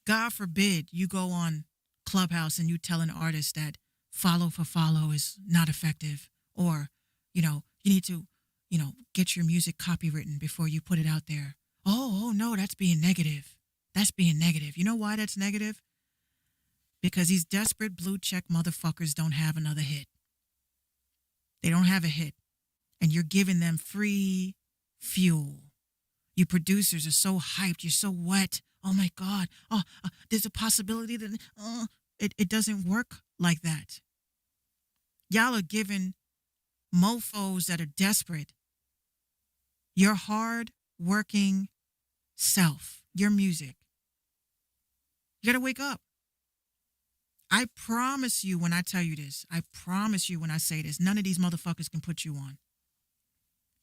God forbid you go on Clubhouse and you tell an artist that follow for follow is not effective, or, you need to, get your music copywritten before you put it out there. Oh no, that's being negative. That's being negative. You know why that's negative? Because these desperate blue check motherfuckers don't have another hit. They don't have a hit. And you're giving them free fuel. You producers are so hyped. You're so wet. Oh my God. There's a possibility that it doesn't work like that. Y'all are giving mofos that are desperate your hard-working self, your music. You got to wake up. I promise you when I tell you this, I promise you when I say this, none of these motherfuckers can put you on.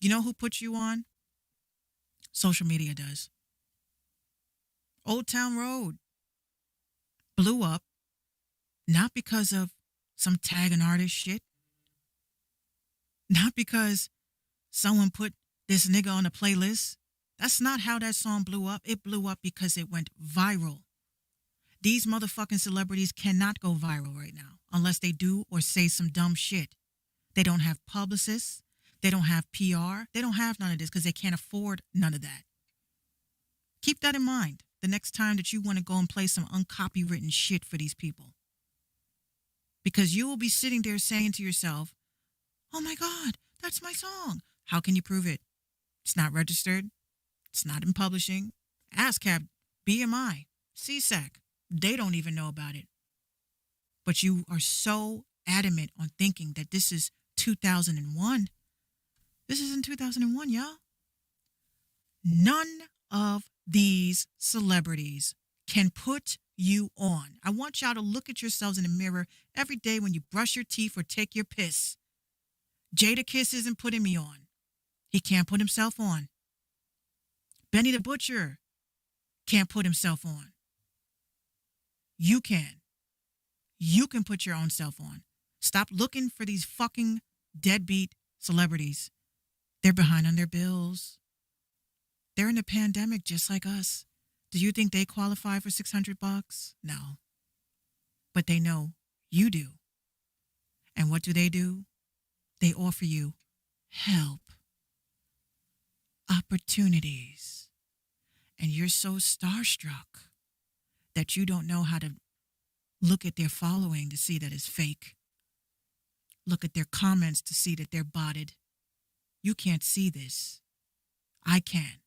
You know who puts you on? Social media does. Old Town Road blew up not because of some tag an artist shit, not because someone put this nigga on a playlist. That's not how that song blew up. It blew up because it went viral. These motherfucking celebrities cannot go viral right now unless they do or say some dumb shit. They don't have publicists. They don't have PR. They don't have none of this because they can't afford none of that. Keep that in mind the next time that you want to go and play some uncopywritten shit for these people. Because you will be sitting there saying to yourself, oh my God, that's my song. How can you prove it? It's not registered. It's not in publishing. ASCAP, BMI, CSAC. They don't even know about it. But you are so adamant on thinking that this is 2001. This is in 2001, y'all. None of these celebrities can put you on. I want y'all to look at yourselves in the mirror every day when you brush your teeth or take your piss. Jadakiss isn't putting me on. He can't put himself on. Benny the Butcher can't put himself on. You can. You can put your own self on. Stop looking for these fucking deadbeat celebrities. They're behind on their bills. They're in a pandemic just like us. Do you think they qualify for $600? No. But they know you do. And what do? They offer you help, opportunities. And you're so starstruck that you don't know how to look at their following to see that it's fake. Look at their comments to see that they're botted. You can't see this. I can.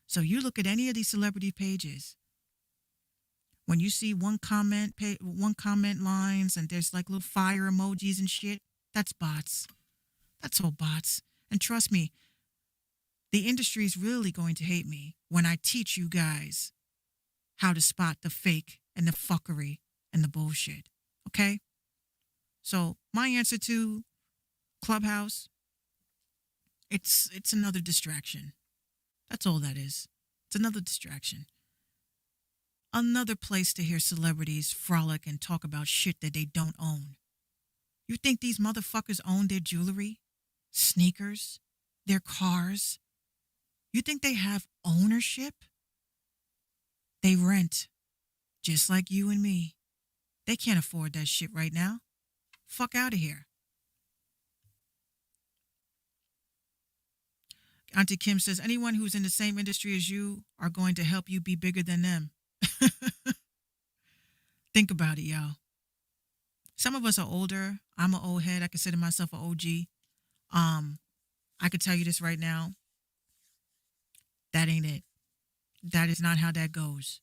So you look at any of these celebrity pages. When you see one comment lines and there's like little fire emojis and shit, that's bots. That's all bots. And trust me, the industry is really going to hate me when I teach you guys how to spot the fake and the fuckery and the bullshit. Okay? So my answer to Clubhouse, it's another distraction. That's all that is. It's another distraction. Another place to hear celebrities frolic and talk about shit that they don't own. You think these motherfuckers own their jewelry, sneakers, their cars? You think they have ownership? They rent, just like you and me. They can't afford that shit right now. Fuck out of here. Auntie Kim says, anyone who's in the same industry as you are going to help you be bigger than them. Think about it, y'all. Some of us are older. I'm an old head. I consider myself an OG. I could tell you this right now. That ain't it. That is not how that goes.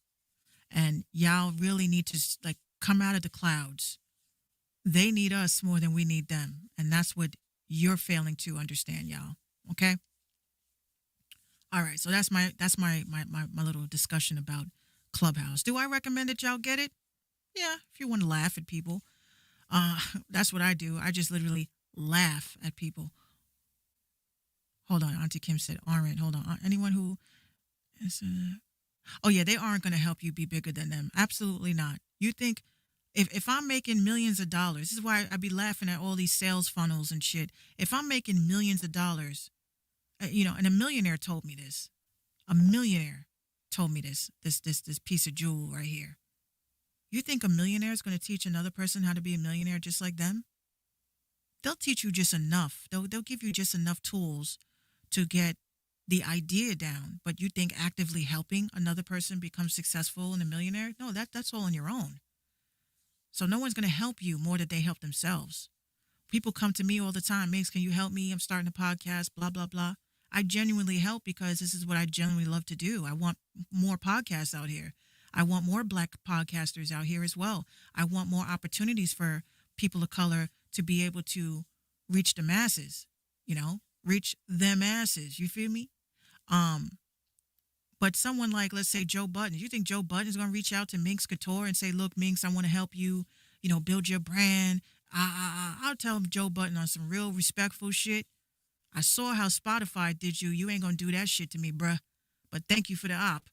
And y'all really need to like come out of the clouds. They need us more than we need them. And that's what you're failing to understand, y'all. Okay? All right, so that's my little discussion about Clubhouse. Do I recommend that y'all get it? Yeah, if you want to laugh at people. That's what I do. I just literally laugh at people. Hold on, Auntie Kim said aren't. Hold on. Anyone who is oh yeah, they aren't going to help you be bigger than them. Absolutely not. You think if I'm making millions of dollars, this is why I be laughing at all these sales funnels and shit. If I'm making millions of dollars, and a millionaire told me this. A millionaire told me this piece of jewel right here. You think a millionaire is going to teach another person how to be a millionaire just like them? They'll teach you just enough. They'll give you just enough tools to get the idea down. But you think actively helping another person become successful and a millionaire? No, that's all on your own. So no one's going to help you more than they help themselves. People come to me all the time. Minx, can you help me? I'm starting a podcast, blah, blah, blah. I genuinely help because this is what I genuinely love to do. I want more podcasts out here. I want more Black podcasters out here as well. I want more opportunities for people of color to be able to reach the masses, reach them asses. You feel me? But someone like, let's say, Joe Budden, you think Joe Budden is going to reach out to Minx Couture and say, look, Minx, I want to help you, build your brand. I'll tell Joe Budden on some real respectful shit. I saw how Spotify did you. You ain't going to do that shit to me, bruh. But thank you for the op.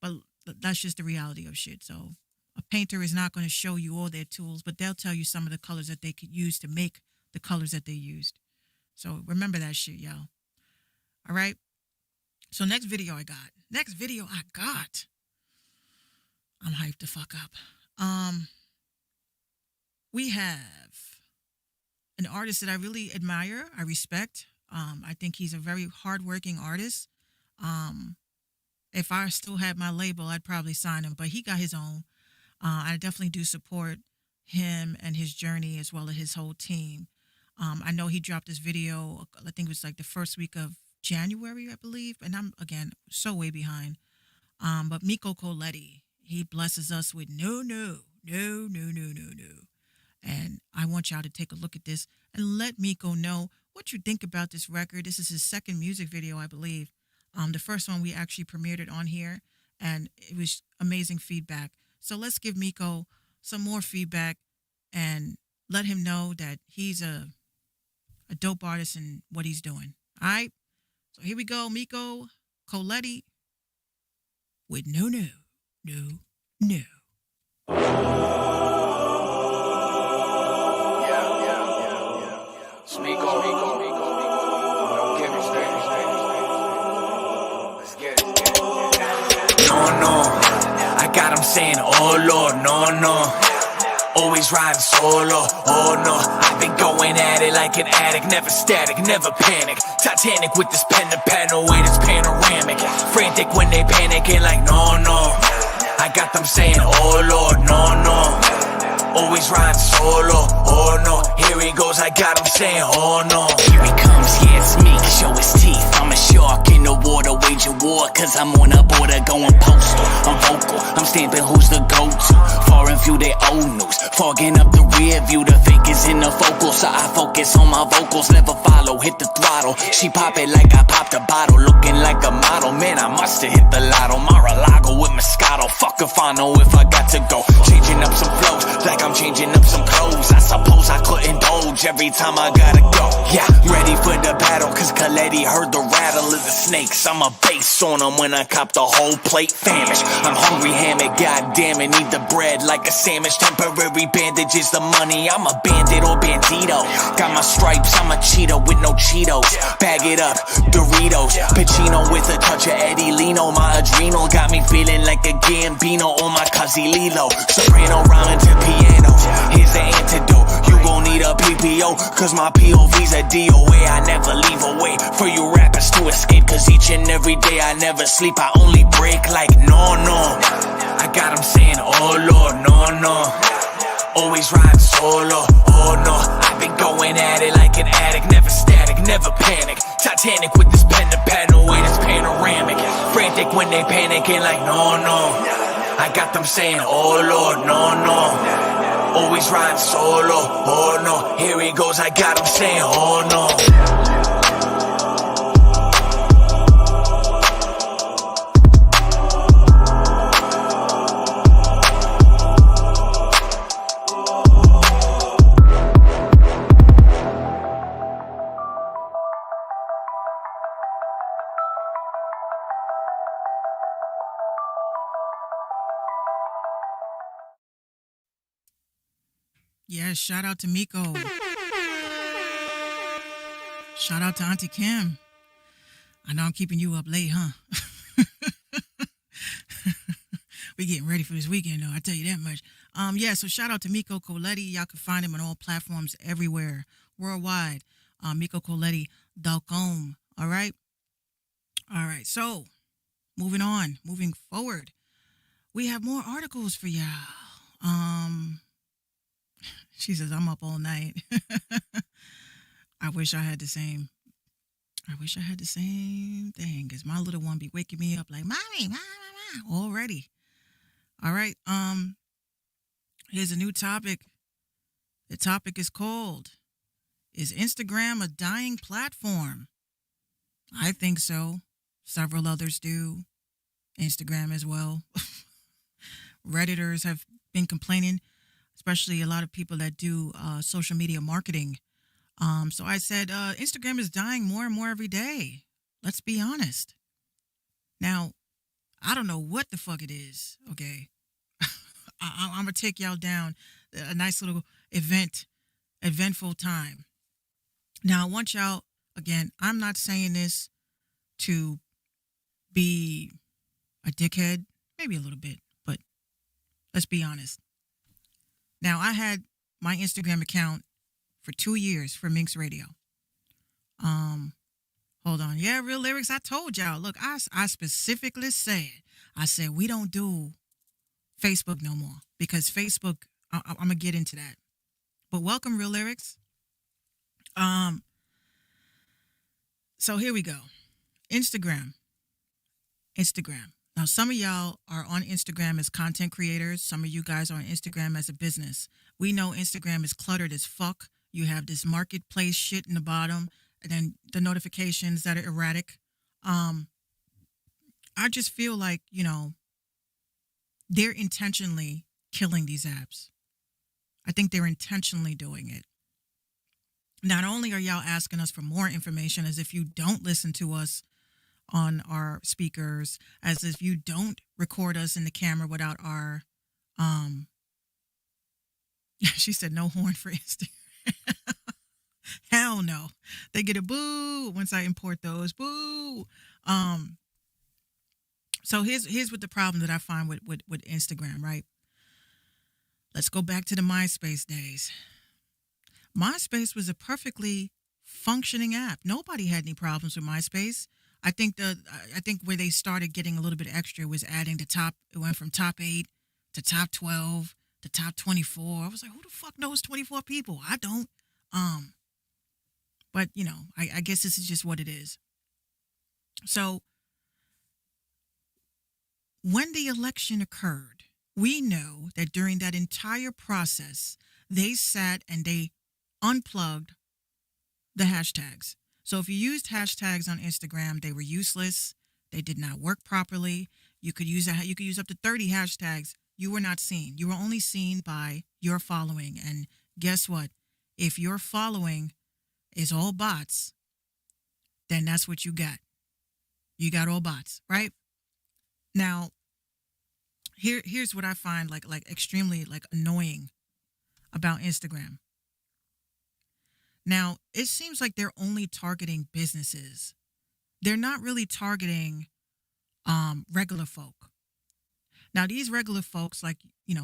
But that's just the reality of shit. So a painter is not going to show you all their tools, but they'll tell you some of the colors that they could use to make the colors that they used. So remember that shit, y'all. All right. So next video I got. I'm hyped the fuck up. We have an artist that I really admire. I respect. I think he's a very hardworking artist. If I still had my label, I'd probably sign him, but he got his own. I definitely do support him and his journey as well as his whole team. I know he dropped this video, I think it was like the first week of January, I believe, and I'm, again, so way behind. But Miko Coletti, he blesses us with no. And I want y'all to take a look at this and let Miko know what you think about this record. This is his second music video, I believe. The first one, we actually premiered it on here, and it was amazing feedback. So let's give Miko some more feedback and let him know that he's a dope artist in what he's doing. All right? So here we go, Miko Coletti with no. It's Miko. Don't give me straight. Let's get it. No, I got him saying, oh Lord, no. Always riding solo, oh no. I've been going at it like an addict, never static, never panic. Titanic with this pen to panel, with this panoramic. Frantic when they panicking like no. I got them saying, oh Lord, no. Always riding solo, oh no. Here he goes, I got him saying, oh no. Here he comes, yeah, it's me, show his teeth. I'm a shark in the water, waging war, cause I'm on a border going postal. I'm vocal, I'm stamping who's the go-to. Far and few, they old news. Fogging up the rear view, the fake is in the focal. So I focus on my vocals, never follow, hit the throttle. She pop it like I popped a bottle, looking like a model. Man, I musta hit the lotto. Mar-a-Lago with Moscato, fuck if I know if I got to go. Changing up some flows, like I'm changing up some clothes. I suppose I couldn't indulge every time I gotta go. Yeah, ready for the battle, cause Coletti heard the rattle of the snakes. I'm a base on them when I cop the whole plate. Famished, I'm hungry, hammock, goddamn it, need the bread like a sandwich. Temporary bandages, the money, I'm a bandit or bandito. Got my stripes, I'm a cheetah with no Cheetos. Bag it up, Doritos, Pacino with a touch of Eddie Lino. My adrenal got me feeling like a Gambino on my Cuzzy Lilo. Soprano rhyming to pianos, here's the antidote. You gon' need a PPO, cause my POV's a DOA. I never leave away for you rappers to escape, cause each and every day I never sleep. I only break like no. I got him saying, oh Lord, no. Always riding solo, oh no. I've been going at it like an addict, never static, never panic. Titanic with this pen to panel, with this panoramic. Frantic dick when they panicking like no, no. I got them saying, oh Lord, no, no. Always riding solo, oh no. Here he goes, I got him saying, oh no. Yes, shout out to Miko. Shout out to Auntie Kim. I know I'm keeping you up late, huh? We getting ready for this weekend, though. I tell you that much. Yeah. So shout out to Miko Coletti. Y'all can find him on all platforms everywhere, worldwide. MikoColetti.com. All right. All right. So moving forward, we have more articles for y'all. She says, I'm up all night. I wish I had the same thing, because my little one be waking me up like, mommy, already. All right. Here's a new topic. The topic is called, is Instagram a dying platform? I think so. Several others do. Instagram as well. Redditors have been complaining, especially a lot of people that do social media marketing. So I said, Instagram is dying more and more every day. Let's be honest. Now, I don't know what the fuck it is, okay? I'm going to take y'all down a nice little eventful time. Now, I want y'all, again, I'm not saying this to be a dickhead, maybe a little bit, but let's be honest. Now, I had my Instagram account for 2 years for Minx Radio. Hold on. Yeah, Real Lyrics, I told y'all. Look, I specifically said, we don't do Facebook no more, because Facebook, I'm going to get into that. But welcome, Real Lyrics. So here we go. Instagram. Now, some of y'all are on Instagram as content creators. Some of you guys are on Instagram as a business. We know Instagram is cluttered as fuck. You have this marketplace shit in the bottom, and then the notifications that are erratic. I just feel like, they're intentionally killing these apps. I think they're intentionally doing it. Not only are y'all asking us for more information, as if you don't listen to us on our speakers, as if you don't record us in the camera without our, she said no horn for Instagram. Hell no. They get a boo once I import those. Boo. So here's what the problem that I find with Instagram, right? Let's go back to the MySpace days. MySpace was a perfectly functioning app. Nobody had any problems with MySpace. I think where they started getting a little bit extra was adding the top. It went from top 8 to top 12 to top 24. I was like, who the fuck knows 24 people? I don't. But I guess this is just what it is. So when the election occurred, we know that during that entire process, they sat and they unplugged the hashtags. So if you used hashtags on Instagram, they were useless. They did not work properly. You could use up to 30 hashtags. You were not seen. You were only seen by your following. And guess what? If your following is all bots, then that's what you got. You got all bots, right? Now, here's what I find like extremely annoying about Instagram. Now, it seems like they're only targeting businesses. They're not really targeting regular folk. Now, these regular folks, like,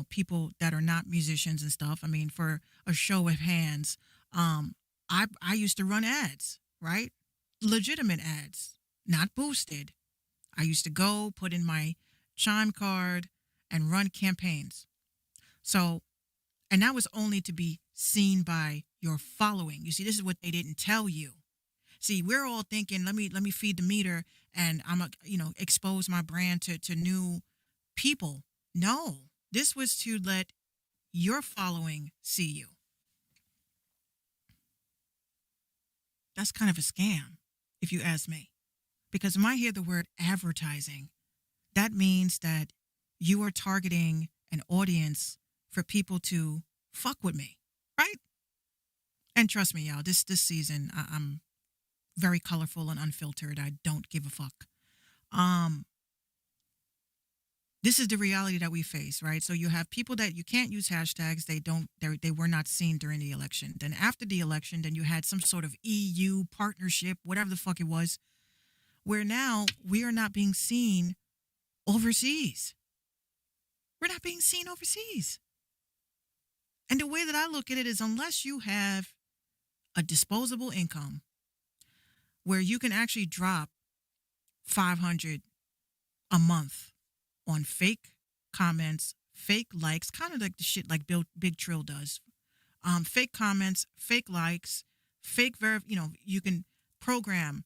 people that are not musicians and stuff, I mean, for a show of hands, I used to run ads, right? Legitimate ads, not boosted. I used to go put in my chime card and run campaigns. So, and that was only to be seen by your following. You see, this is what they didn't tell you. See, we're all thinking, let me feed the meter and I'm expose my brand to new people. No, this was to let your following see you. That's kind of a scam, if you ask me. Because when I hear the word advertising, that means that you are targeting an audience for people to fuck with me, right? And trust me, y'all, this season, I'm very colorful and unfiltered. I don't give a fuck. This is the reality that we face, right? So you have people that you can't use hashtags. They were not seen during the election. Then after the election, then you had some sort of EU partnership, whatever the fuck it was, where now we are not being seen overseas. We're not being seen overseas. And the way that I look at it is, unless you have a disposable income where you can actually drop $500 a month on fake comments, fake likes, kind of like the shit like Big Trill does. Fake comments, fake likes, you can program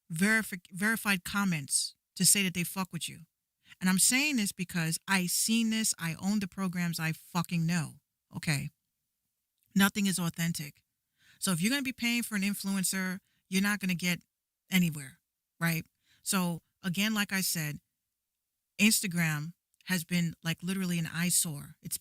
verified comments to say that they fuck with you. And I'm saying this because I seen this. I own the programs. I fucking know. Okay. Nothing is authentic. So if you're going to be paying for an influencer, you're not going to get anywhere, right? So again, like I said, Instagram has been like literally an eyesore. It's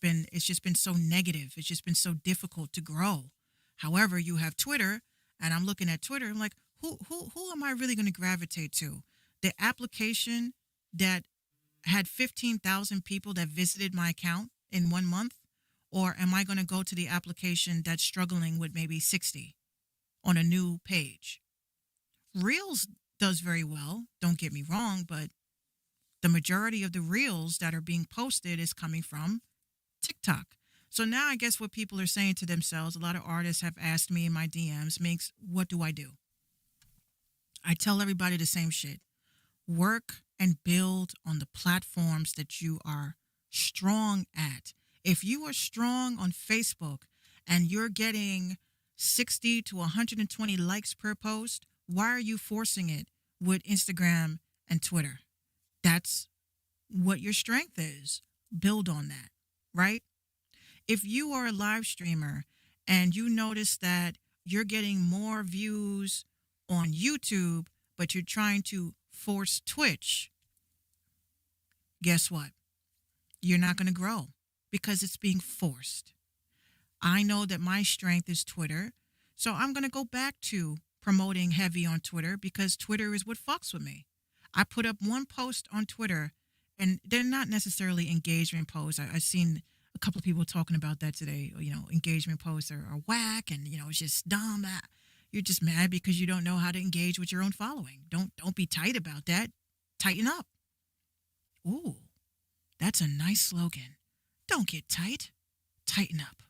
just been so negative. It's just been so difficult to grow. However, you have Twitter, and I'm looking at Twitter. I'm like, who am I really going to gravitate to? The application that had 15,000 people that visited my account in 1 month, or am I going to go to the application that's struggling with maybe 60 on a new page? Reels does very well. Don't get me wrong, but the majority of the reels that are being posted is coming from TikTok. So now I guess what people are saying to themselves, a lot of artists have asked me in my DMs, Minx, what do I do? I tell everybody the same shit. Work and build on the platforms that you are strong at. If you are strong on Facebook and you're getting 60 to 120 likes per post, why are you forcing it with Instagram and Twitter? That's what your strength is. Build on that, right? If you are a live streamer and you notice that you're getting more views on YouTube, but you're trying to force Twitch, guess what? You're not going to grow because it's being forced. I know that my strength is Twitter, so I'm going to go back to promoting heavy on Twitter because Twitter is what fucks with me. I put up one post on Twitter, and they're not necessarily engagement posts. I've seen a couple of people talking about that today. Engagement posts are whack, and it's just dumb. You're just mad because you don't know how to engage with your own following. Don't be tight about that. Tighten up. Ooh, that's a nice slogan. Don't get tight. Tighten up.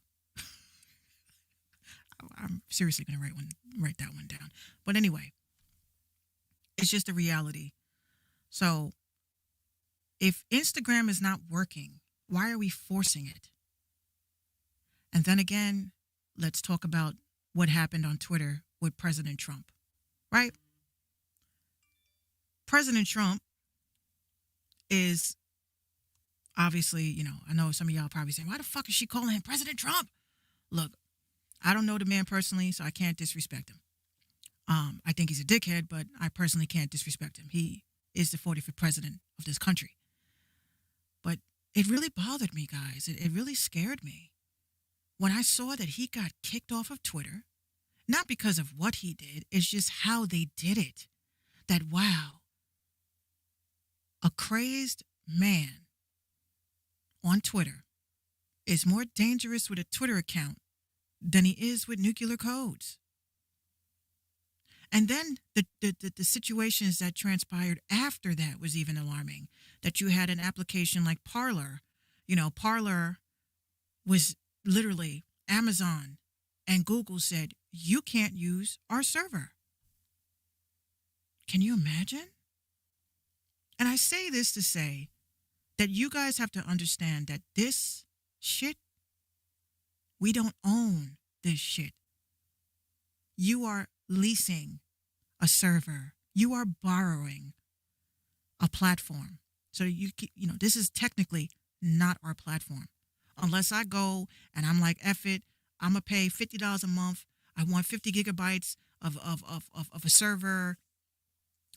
I'm seriously going to write that one down. But anyway, it's just a reality. So if Instagram is not working, why are we forcing it? And then again, let's talk about what happened on Twitter with President Trump, right? President Trump is obviously, I know some of y'all probably saying, why the fuck is she calling him President Trump? Look, I don't know the man personally, so I can't disrespect him. I think he's a dickhead, but I personally can't disrespect him. He is the 45th president of this country. But it really bothered me, guys. It really scared me when I saw that he got kicked off of Twitter, not because of what he did, it's just how they did it. That, wow, a crazed man on Twitter is more dangerous with a Twitter account than he is with nuclear codes. And then the situations that transpired after that was even alarming. That you had an application like Parler. Parler was literally Amazon and Google said, you can't use our server. Can you imagine? And I say this to say that you guys have to understand that this shit, we don't own this shit. You are leasing a server. You are borrowing a platform. So this is technically not our platform. Unless I go and I'm like, F it, I'm going to pay $50 a month. I want 50 gigabytes of a server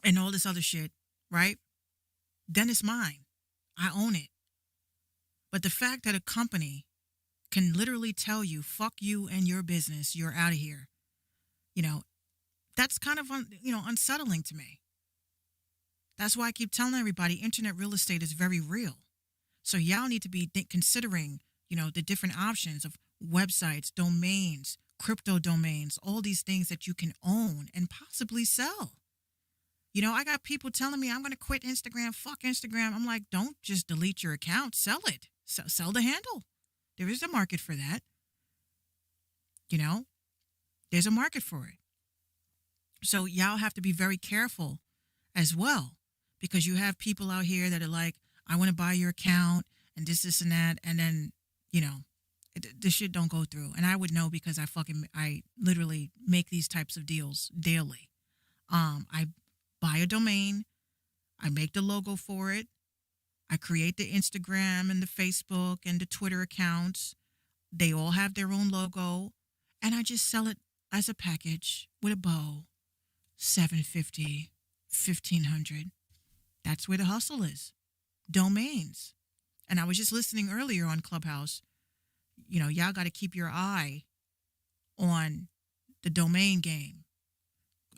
and all this other shit, right? Then it's mine. I own it. But the fact that a company can literally tell you, fuck you and your business, you're out of here, that's kind of, unsettling to me. That's why I keep telling everybody internet real estate is very real. So y'all need to be considering, the different options of websites, domains, crypto domains, all these things that you can own and possibly sell. I got people telling me I'm going to quit Instagram. Fuck Instagram. I'm like, don't just delete your account. Sell it. Sell the handle. There is a market for that. There's a market for it. So y'all have to be very careful as well, because you have people out here that are like, I want to buy your account and this and that. And then, this shit don't go through. And I would know because I literally make these types of deals daily. I buy a domain. I make the logo for it. I create the Instagram and the Facebook and the Twitter accounts. They all have their own logo. And I just sell it as a package with a bow. $750, $1,500. That's where the hustle is. Domains. And I was just listening earlier on Clubhouse. Y'all got to keep your eye on the domain game.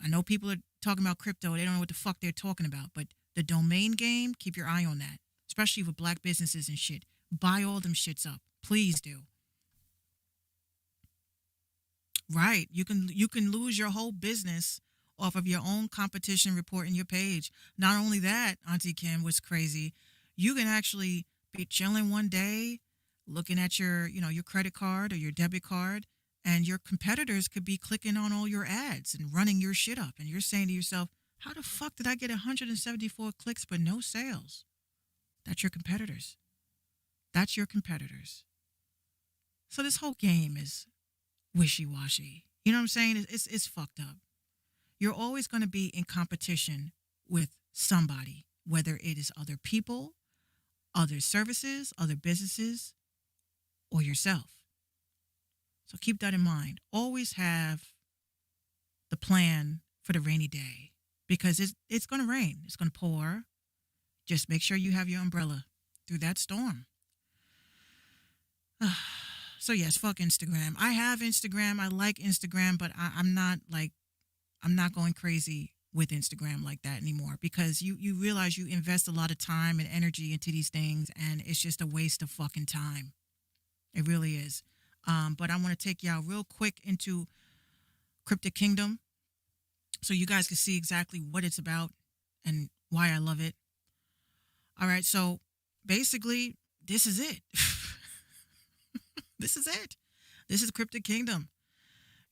I know people are talking about crypto. They don't know what the fuck they're talking about. But the domain game, keep your eye on that. Especially with black businesses and shit. Buy all them shits up. Please do. Right. You can lose your whole business off of your own competition report in your page. Not only that, Auntie Kim, was crazy. You can actually be chilling one day, looking at your credit card or your debit card, and your competitors could be clicking on all your ads and running your shit up. And you're saying to yourself, how the fuck did I get 174 clicks but no sales? That's your competitors. That's your competitors. So this whole game is wishy-washy. You know what I'm saying? It's fucked up. You're always going to be in competition with somebody, whether it is other people, other services, other businesses, or yourself. So keep that in mind. Always have the plan for the rainy day, because it's going to rain. It's going to pour. Just make sure you have your umbrella through that storm. So yes, fuck Instagram. I have Instagram. I like Instagram, but I'm not going crazy with Instagram like that anymore, because you realize you invest a lot of time and energy into these things, and it's just a waste of fucking time. It really is. But I want to take y'all real quick into Cryptic Kingdom so you guys can see exactly what it's about and why I love it. All right, so basically, this is it. This is it. This is Cryptic Kingdom.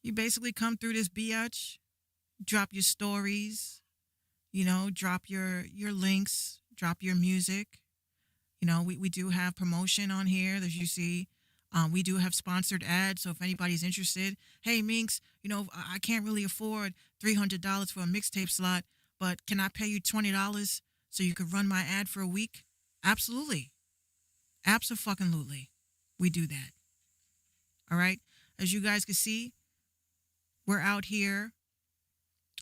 You basically come through this biatch, drop your stories, drop your links, drop your music. We do have promotion on here, as you see. We do have sponsored ads, so if anybody's interested, hey, Minx, I can't really afford $300 for a mixtape slot, but can I pay you $20 so you could run my ad for a week? Absolutely. Abso-fucking-lutely. We do that. All right? As you guys can see, we're out here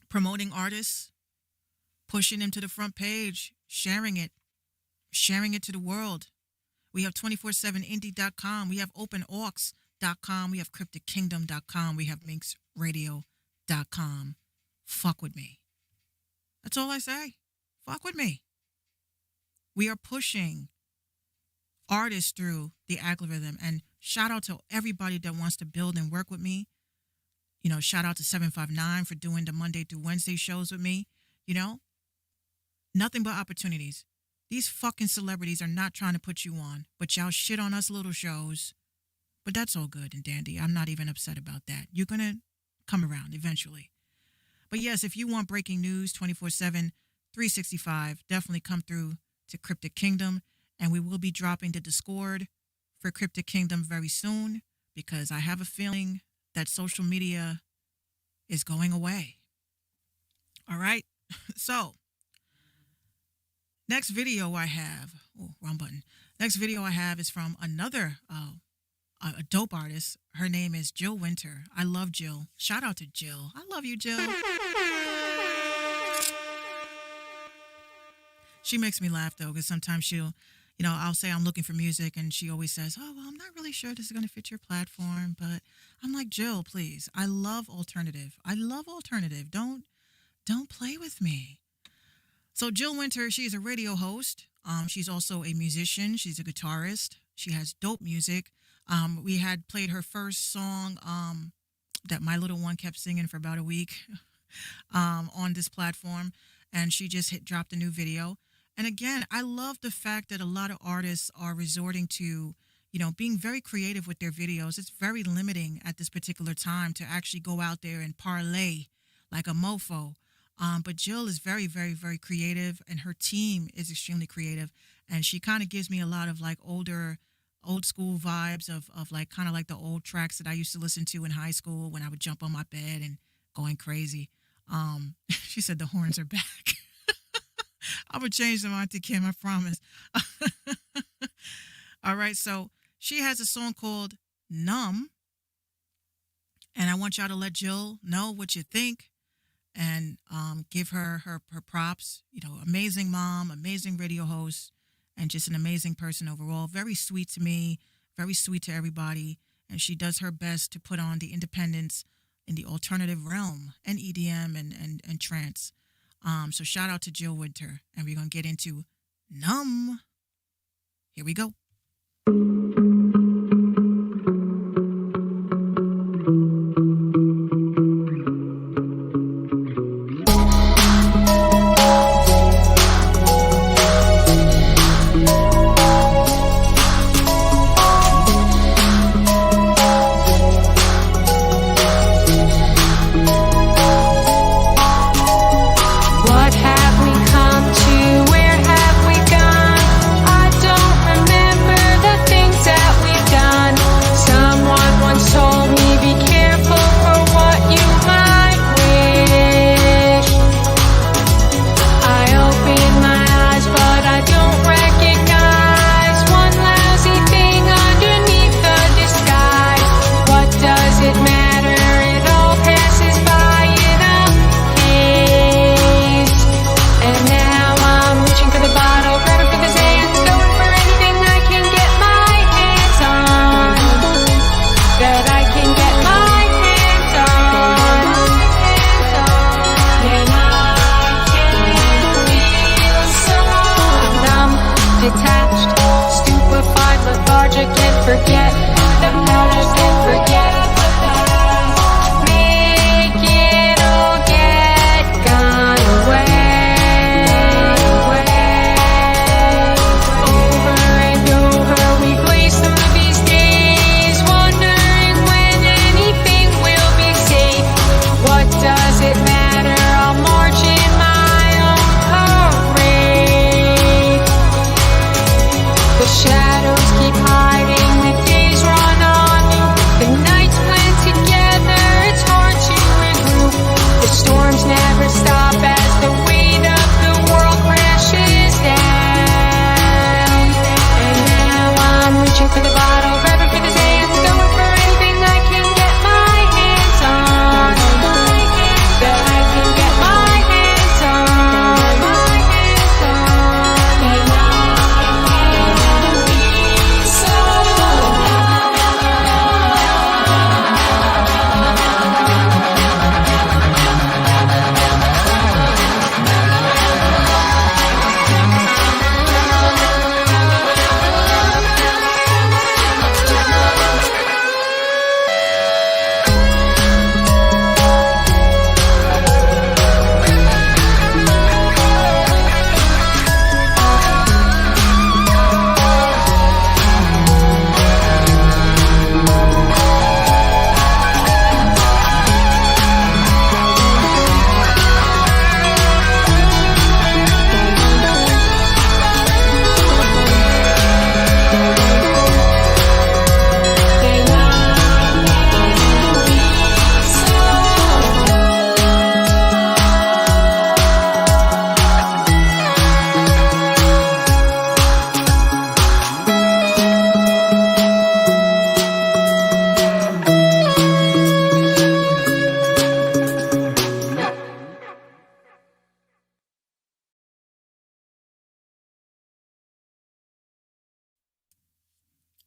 promoting artists, pushing them to the front page, sharing it to the world. We have 247indie.com. We have openaux.com. We have cryptickingdom.com. We have minxradio.com. Fuck with me. That's all I say. Fuck with me. We are pushing artists through the algorithm. And shout out to everybody that wants to build and work with me. Shout out to 759 for doing the Monday through Wednesday shows with me. Nothing but opportunities. These fucking celebrities are not trying to put you on, but y'all shit on us little shows. But that's all good and dandy. I'm not even upset about that. You're going to come around eventually. But yes, if you want breaking news 24/7, 365, definitely come through to Cryptic Kingdom. And we will be dropping the Discord for Cryptic Kingdom very soon, because I have a feeling that social media is going away. All right. So, next video I have, wrong button. Next video I have is from another a dope artist. Her name is Jill Winter. I love Jill. Shout out to Jill. I love you, Jill. She makes me laugh though, because sometimes she'll, I'll say I'm looking for music, and she always says, "Oh, well, I'm not really sure this is going to fit your platform," but I'm like, Jill, please. I love alternative. Don't play with me. So Jill Winter, she's a radio host. She's also a musician. She's a guitarist. She has dope music. We had played her first song that my little one kept singing for about a week on this platform, and she just dropped a new video. And again, I love the fact that a lot of artists are resorting to, being very creative with their videos. It's very limiting at this particular time to actually go out there and parlay like a mofo. But Jill is very, very, very creative, and her team is extremely creative. And she kind of gives me a lot of like old school vibes of like kind of like the old tracks that I used to listen to in high school when I would jump on my bed and going crazy. She said the horns are back. I would change them, Auntie Kim, I promise. All right, so she has a song called Numb, and I want y'all to let Jill know what you think and give her props. Amazing mom, amazing radio host, and just an amazing person overall. Very sweet to me, very sweet to everybody, and she does her best to put on the independence in the alternative realm and EDM and trance. So shout out to Jill Winter, and we're going to get into Numb. Here we go. Where have we gone? I don't remember the things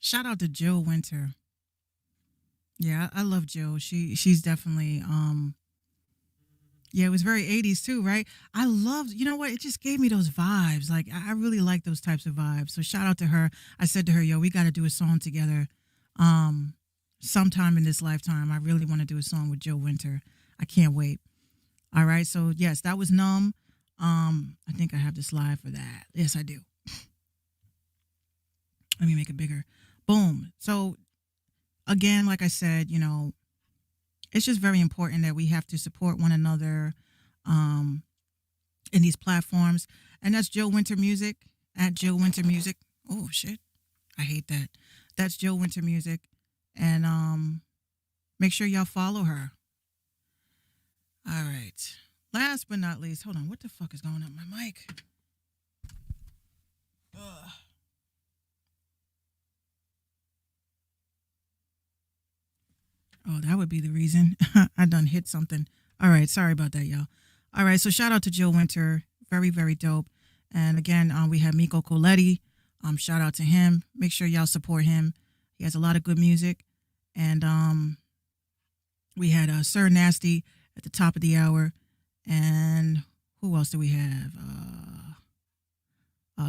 Shout out to Jill Winter. Yeah, I love Jill. She's definitely yeah, it was very 80s too, right? I loved, you know what? It just gave me those vibes. Like I really like those types of vibes. So shout out to her. I said to her, yo, we got to do a song together. Sometime in this lifetime. I really want to do a song with Jill Winter. I can't wait. All right. So yes, that was Numb. I think I have the slide for that. Yes, I do. Let me make it bigger. Boom. So again, like I said, you know, it's just very important that we have to support one another in these platforms. And that's Jill Winter Music, at Jill Winter Music. Oh, shit. I hate that. That's Jill Winter Music. And make sure y'all follow her. All right. Last but not least, hold on. What the fuck is going on my mic? Ugh. Oh, that would be the reason. I done hit something. All right. Sorry about that, y'all. All right. So shout out to Jill Winter. Very, very dope. And again, we have Miko Coletti. Shout out to him. Make sure y'all support him. He has a lot of good music. And we had Sir Nasty at the top of the hour. And who else do we have?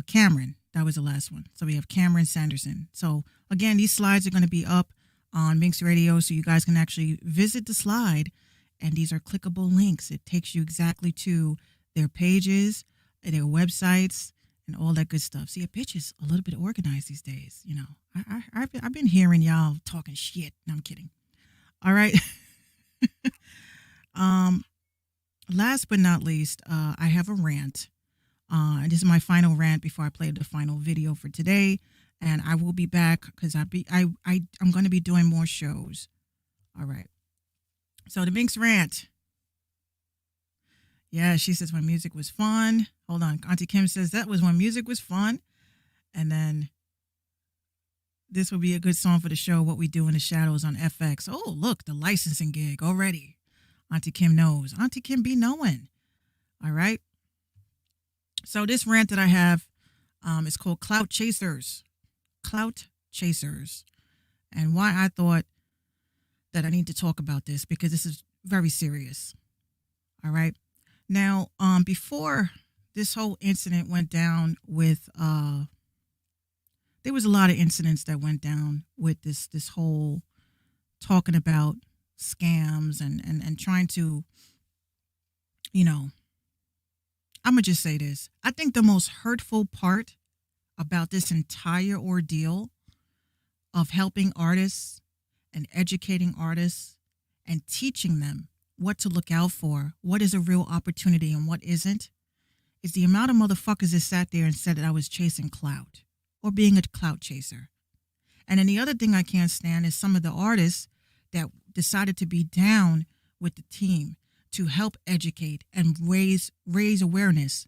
Cameron. That was the last one. So we have Cameron Sanderson. So again, these slides are going to be up on Minx Radio, so you guys can actually visit the slide, and these are clickable links. It takes you exactly to their pages, their websites, and all that good stuff. See, a bitch is a little bit organized these days. You know, I've been hearing y'all talking shit. No, I'm kidding. All right. Last but not least, I have a rant. And this is my final rant before I play the final video for today. And I will be back because I'm going to be doing more shows. All right. So the Minx Rant. Yeah, she says when music was fun. Hold on. Auntie Kim says that was when music was fun. And then this will be a good song for the show, What We Do in the Shadows on FX. Oh, look, the licensing gig already. Auntie Kim knows. Auntie Kim be knowing. All right. So this rant that I have is called Clout Chasers. Clout Chasers. And why I thought that I need to talk about this, because this is very serious. All right. Now, before this whole incident went down with, there was a lot of incidents that went down with this whole talking about scams and trying to, you know, I'm going to just say this. I think the most hurtful part about this entire ordeal of helping artists and educating artists and teaching them what to look out for, what is a real opportunity and what isn't, is the amount of motherfuckers that sat there and said that I was chasing clout or being a clout chaser. And then the other thing I can't stand is some of the artists that decided to be down with the team to help educate and raise awareness.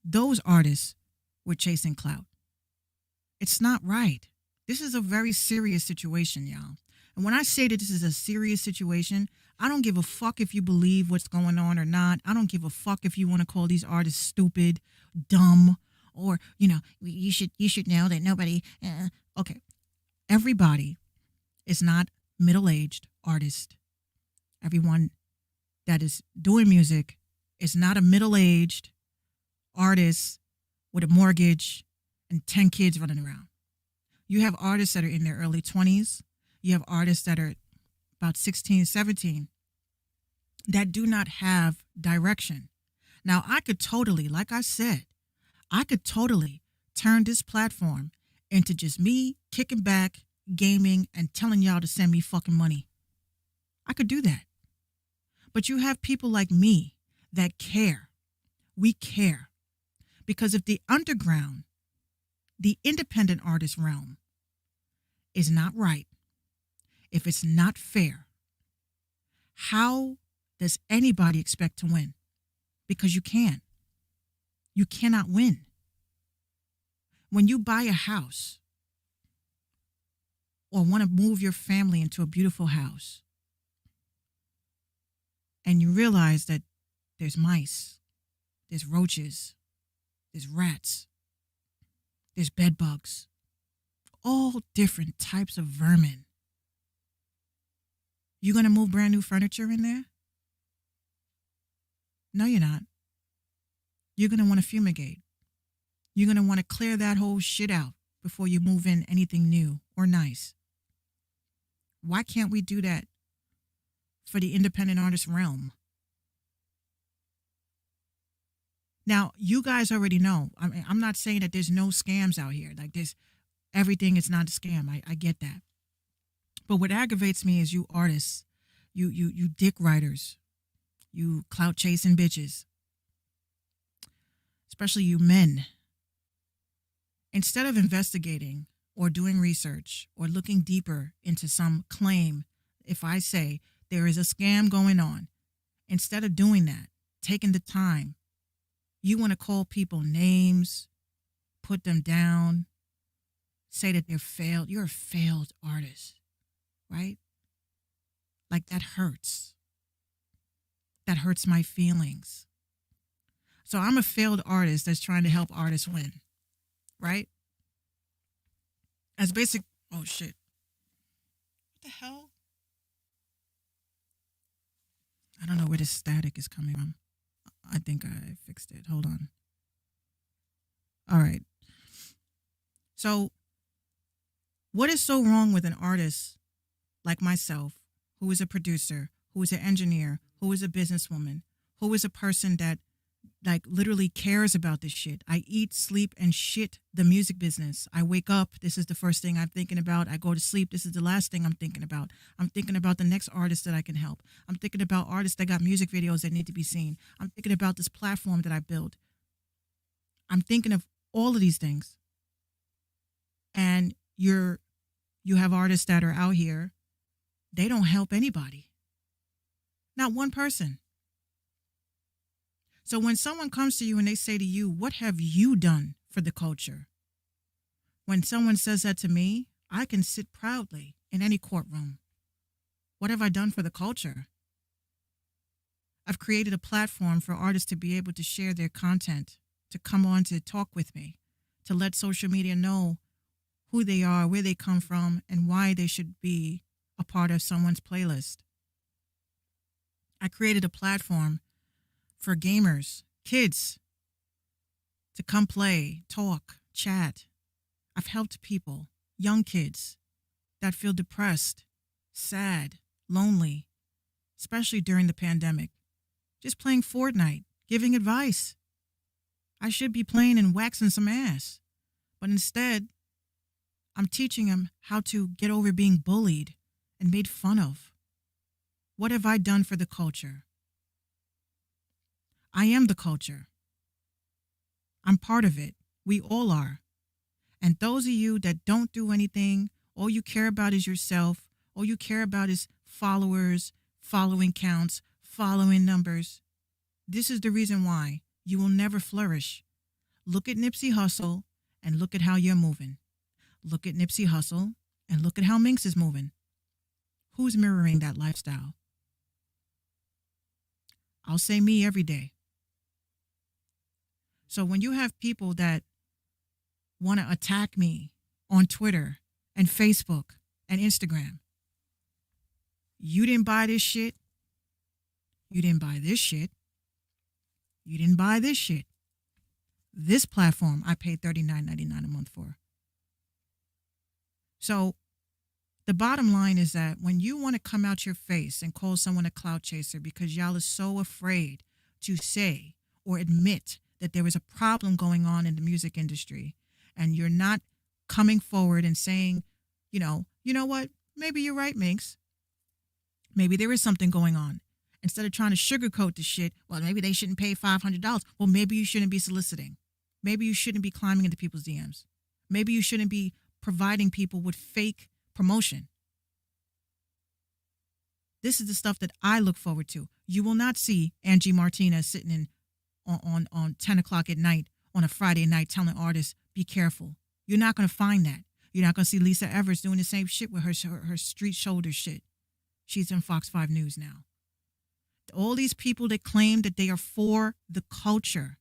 Those artists were chasing clout. It's not right. This is a very serious situation, y'all. And when I say that this is a serious situation, I don't give a fuck if you believe what's going on or not. I don't give a fuck if you want to call these artists stupid, dumb, or, you know, you should know that nobody, okay. Everybody is not middle-aged artist. Everyone that is doing music is not a middle-aged artist with a mortgage and 10 kids running around. You have artists that are in their early 20s. You have artists that are about 16, 17 that do not have direction. Now, I could totally, like I said, I could totally turn this platform into just me kicking back, gaming, and telling y'all to send me fucking money. I could do that. But you have people like me that care. We care. Because if the underground, the independent artist realm is not right, if it's not fair, how does anybody expect to win? Because you can't. You cannot win. When you buy a house or want to move your family into a beautiful house and you realize that there's mice, there's roaches, there's rats, there's bed bugs, all different types of vermin. You going to move brand new furniture in there? No, you're not. You're going to want to fumigate. You're going to want to clear that whole shit out before you move in anything new or nice. Why can't we do that for the independent artist realm? Now, you guys already know. I mean, I'm not saying that there's no scams out here. Like everything is not a scam. I get that. But what aggravates me is you artists, you dick riders, you clout chasing bitches, especially you men. Instead of investigating or doing research or looking deeper into some claim, if I say there is a scam going on, instead of doing that, taking the time, you want to call people names, put them down, say that they're failed. You're a failed artist, right? Like that hurts. That hurts my feelings. So I'm a failed artist that's trying to help artists win, right? As basic, oh shit. What the hell? I don't know where this static is coming from. I think I fixed it. Hold on. All right. So, what is so wrong with an artist like myself, who is a producer, who is an engineer, who is a businesswoman, who is a person that like literally cares about this shit? I eat, sleep, and shit the music business. I wake up, this is the first thing I'm thinking about. I go to sleep, this is the last thing I'm thinking about. I'm thinking about the next artist that I can help. I'm thinking about artists that got music videos that need to be seen. I'm thinking about this platform that I built. I'm thinking of all of these things. And you have artists that are out here, they don't help anybody. Not one person. So when someone comes to you and they say to you, what have you done for the culture? When someone says that to me, I can sit proudly in any courtroom. What have I done for the culture? I've created a platform for artists to be able to share their content, to come on to talk with me, to let social media know who they are, where they come from, and why they should be a part of someone's playlist. I created a platform for gamers, kids, to come play, talk, chat. I've helped people, young kids, that feel depressed, sad, lonely, especially during the pandemic. Just playing Fortnite, giving advice. I should be playing and waxing some ass. But instead, I'm teaching them how to get over being bullied and made fun of. What have I done for the culture? I am the culture. I'm part of it. We all are. And those of you that don't do anything, all you care about is yourself, all you care about is followers, following counts, following numbers. This is the reason why you will never flourish. Look at Nipsey Hussle and look at how you're moving. Look at Nipsey Hussle and look at how Minx is moving. Who's mirroring that lifestyle? I'll say me every day. So when you have people that want to attack me on Twitter and Facebook and Instagram, you didn't buy this shit. You didn't buy this shit. You didn't buy this shit. This platform I paid $39.99 a month for. So the bottom line is that when you want to come out your face and call someone a clout chaser because y'all are so afraid to say or admit that there is a problem going on in the music industry, and you're not coming forward and saying, you know what, maybe you're right, Minx. Maybe there is something going on. Instead of trying to sugarcoat the shit, well, maybe they shouldn't pay $500. Well, maybe you shouldn't be soliciting. Maybe you shouldn't be climbing into people's DMs. Maybe you shouldn't be providing people with fake promotion. This is the stuff that I look forward to. You will not see Angie Martinez sitting in on 10 o'clock at night on a Friday night telling artists, be careful. You're not going to find that. You're not going to see Lisa Evers doing the same shit with her street shoulder shit. She's in Fox 5 News now. All these people that claim that they are for the culture,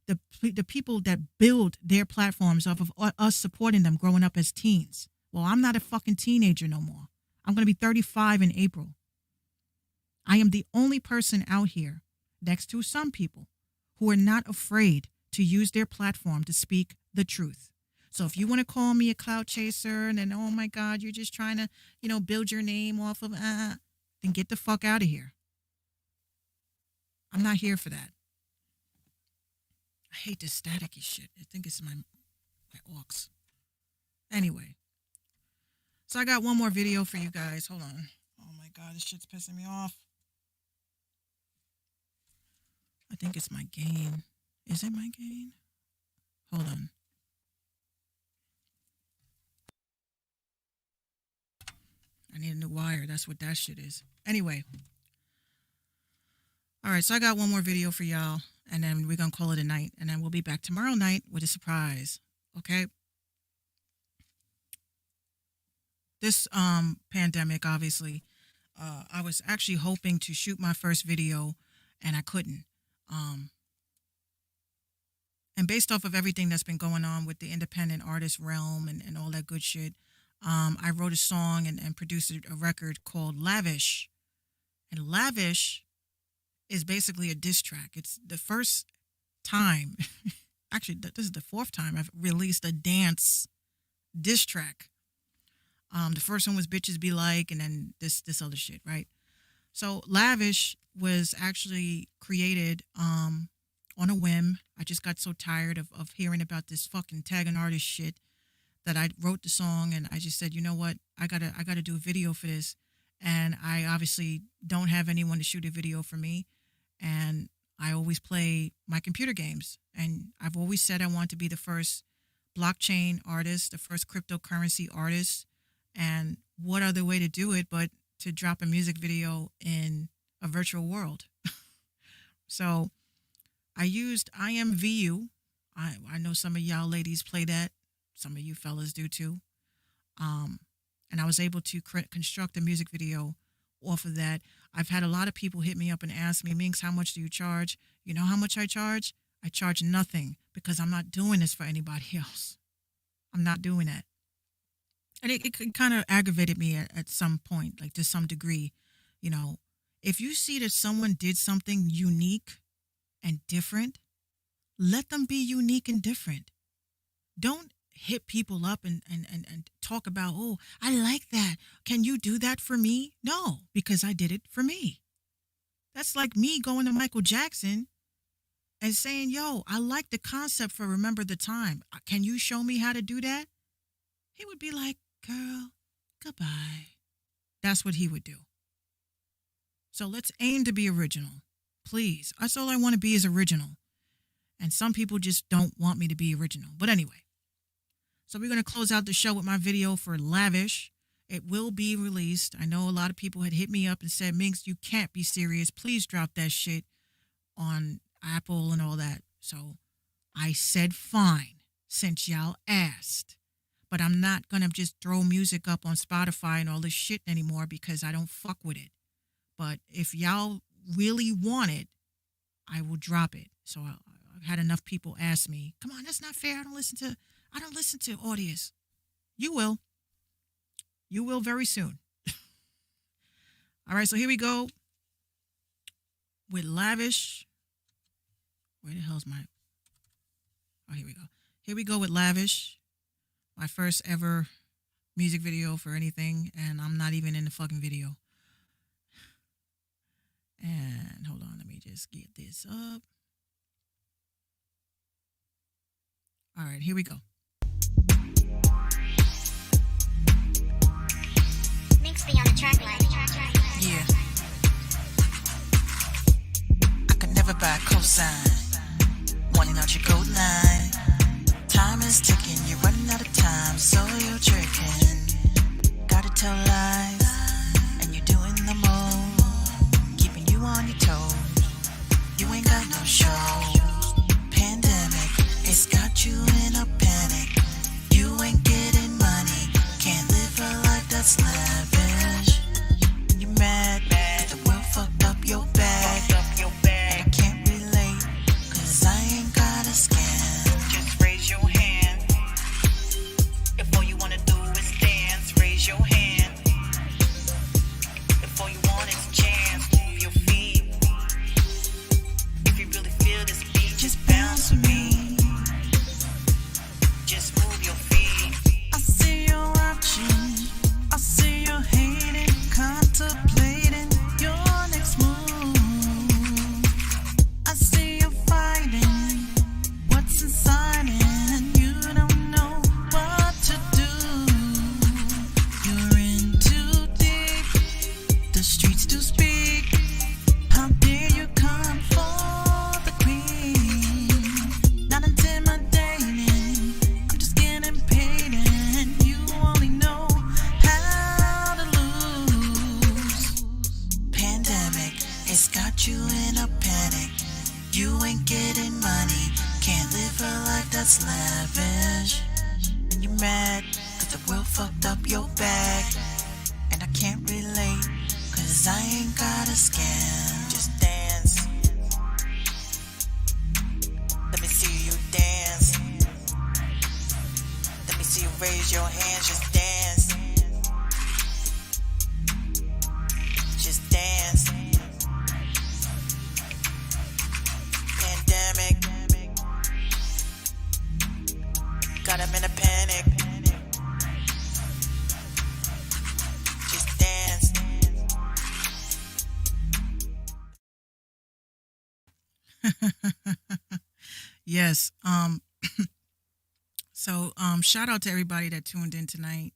the people that build their platforms off of us supporting them growing up as teens. Well, I'm not a fucking teenager no more. I'm going to be 35 in April. I am the only person out here, next to some people, who are not afraid to use their platform to speak the truth. So if you want to call me a clout chaser and then, oh my God, you're just trying to, build your name off of, then get the fuck out of here. I'm not here for that. I hate this staticky shit. I think it's my aux. Anyway. So I got one more video for you guys. Hold on. Oh my God, this shit's pissing me off. I think it's my gain. Is it my gain? Hold on. I need a new wire. That's what that shit is. Anyway. All right, so I got one more video for y'all, and then we're going to call it a night, and then we'll be back tomorrow night with a surprise, okay? This pandemic, obviously, I was actually hoping to shoot my first video, and I couldn't. And based off of everything that's been going on with the independent artist realm and all that good shit, I wrote a song and produced a record called Lavish. And Lavish is basically a diss track. It's the first time, actually, this is the fourth time I've released a dance diss track. The first one was Bitches Be Like, and then this other shit, right? So Lavish was actually created on a whim. I just got so tired of hearing about this fucking tagging artist shit that I wrote the song, and I just said, you know what, I gotta do a video for this. And I obviously don't have anyone to shoot a video for me, and I always play my computer games, and I've always said I want to be the first blockchain artist, the first cryptocurrency artist, and what other way to do it but to drop a music video in a virtual world. So I used IMVU. I know some of y'all ladies play that. Some of you fellas do too. And I was able to construct a music video off of that. I've had a lot of people hit me up and ask me, Minx, how much do you charge? You know how much I charge? I charge nothing because I'm not doing this for anybody else. I'm not doing that. And it kind of aggravated me at some point, like to some degree. If you see that someone did something unique and different, let them be unique and different. Don't hit people up and talk about, oh, I like that. Can you do that for me? No, because I did it for me. That's like me going to Michael Jackson and saying, yo, I like the concept for Remember the Time. Can you show me how to do that? He would be like, girl, goodbye. That's what he would do. So let's aim to be original. Please. That's all I want to be is original. And some people just don't want me to be original. But anyway. So we're going to close out the show with my video for Lavish. It will be released. I know a lot of people had hit me up and said, Minx, you can't be serious. Please drop that shit on Apple and all that. So I said, fine, since y'all asked. But I'm not going to just throw music up on Spotify and all this shit anymore because I don't fuck with it. But if y'all really want it, I will drop it. So I've had enough people ask me, come on, that's not fair. I don't listen to audios. You will. You will very soon. All right, so here we go with Lavish. Where the hell's my... Oh, here we go. Here we go with Lavish. My first ever music video for anything, and I'm not even in the fucking video. And hold on, let me just get this up. All right, here we go. Minx be on the track line. Yeah. I could never buy cosign. Wanting out your code line. Time is ticking, you're running out of time, so you're tricking. Gotta tell lies, and you're doing the most. Keeping you on your toes. You ain't got no show. Pandemic, it's got you in a panic. You ain't getting money, can't live a life that's lavish. You mad, the world fucked up your bag. And I can't relate, cause I ain't got a dress lavish. And you mad, cause the world fucked up your bag. And I can't relate, cause I ain't got a scam. Just dance. Let me see you dance. Let me see you raise your hands, just dance. Just dance. Pandemic. Got him in a panic. Just dance. Yes. So shout out to everybody that tuned in tonight.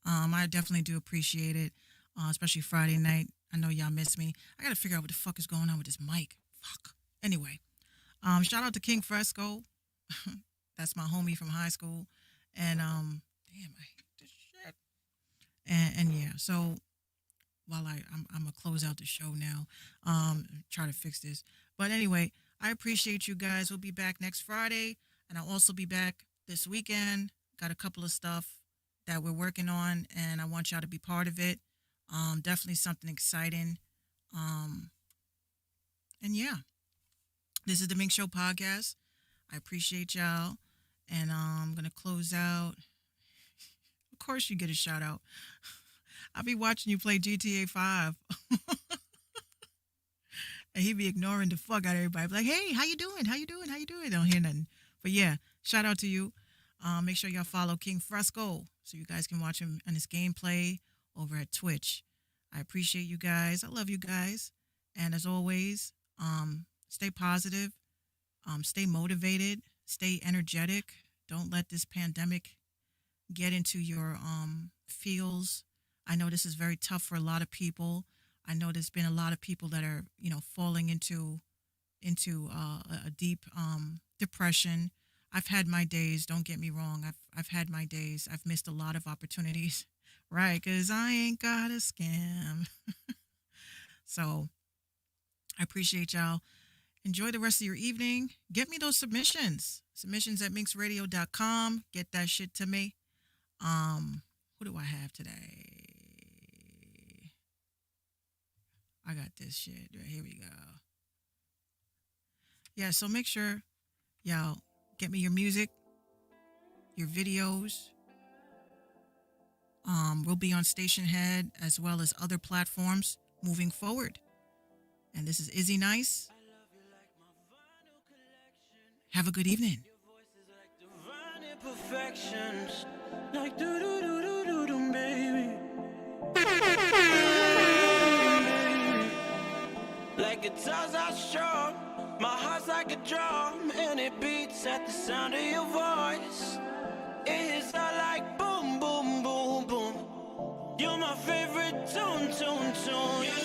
I definitely do appreciate it, especially Friday night. I know y'all miss me. I gotta figure out what the fuck is going on with this mic. Fuck. Anyway, shout out to King Fresco. That's my homie from high school. And damn, I hate this shit. And yeah, so while I'm gonna close out the show now, try to fix this. But anyway, I appreciate you guys. We'll be back next Friday, and I'll also be back this weekend. Got a couple of stuff that we're working on, and I want y'all to be part of it. Definitely something exciting. And yeah, this is the Minx Show podcast. I appreciate y'all, and I'm gonna close out. Of course, you get a shout out. I'll be watching you play GTA 5. And he be ignoring the fuck out of everybody. Be like, hey, how you doing? How you doing? How you doing? Don't hear nothing. But yeah, shout out to you. Make sure y'all follow King Fresco so you guys can watch him and his gameplay over at Twitch. I appreciate you guys. I love you guys. And as always, stay positive, stay motivated, stay energetic. Don't let this pandemic get into your feels. I know this is very tough for a lot of people. I know there's been a lot of people that are, falling into a deep depression. I've had my days. Don't get me wrong. I've had my days. I've missed a lot of opportunities, right? Because I ain't got a scam. So I appreciate y'all. Enjoy the rest of your evening. Get me those submissions. Submissions at minxradio.com. Get that shit to me. Who do I have today? I got this shit. Right, here we go. Yeah, so make sure y'all get me your music, your videos. We'll be on Station Head as well as other platforms moving forward. And this is Izzy Nice. Have a good evening. Imperfections, like do do do do do do, baby. Like guitars are strong, my heart's like a drum, and it beats at the sound of your voice. It's all like boom, boom, boom, boom. You're my favorite tune, tune, tune.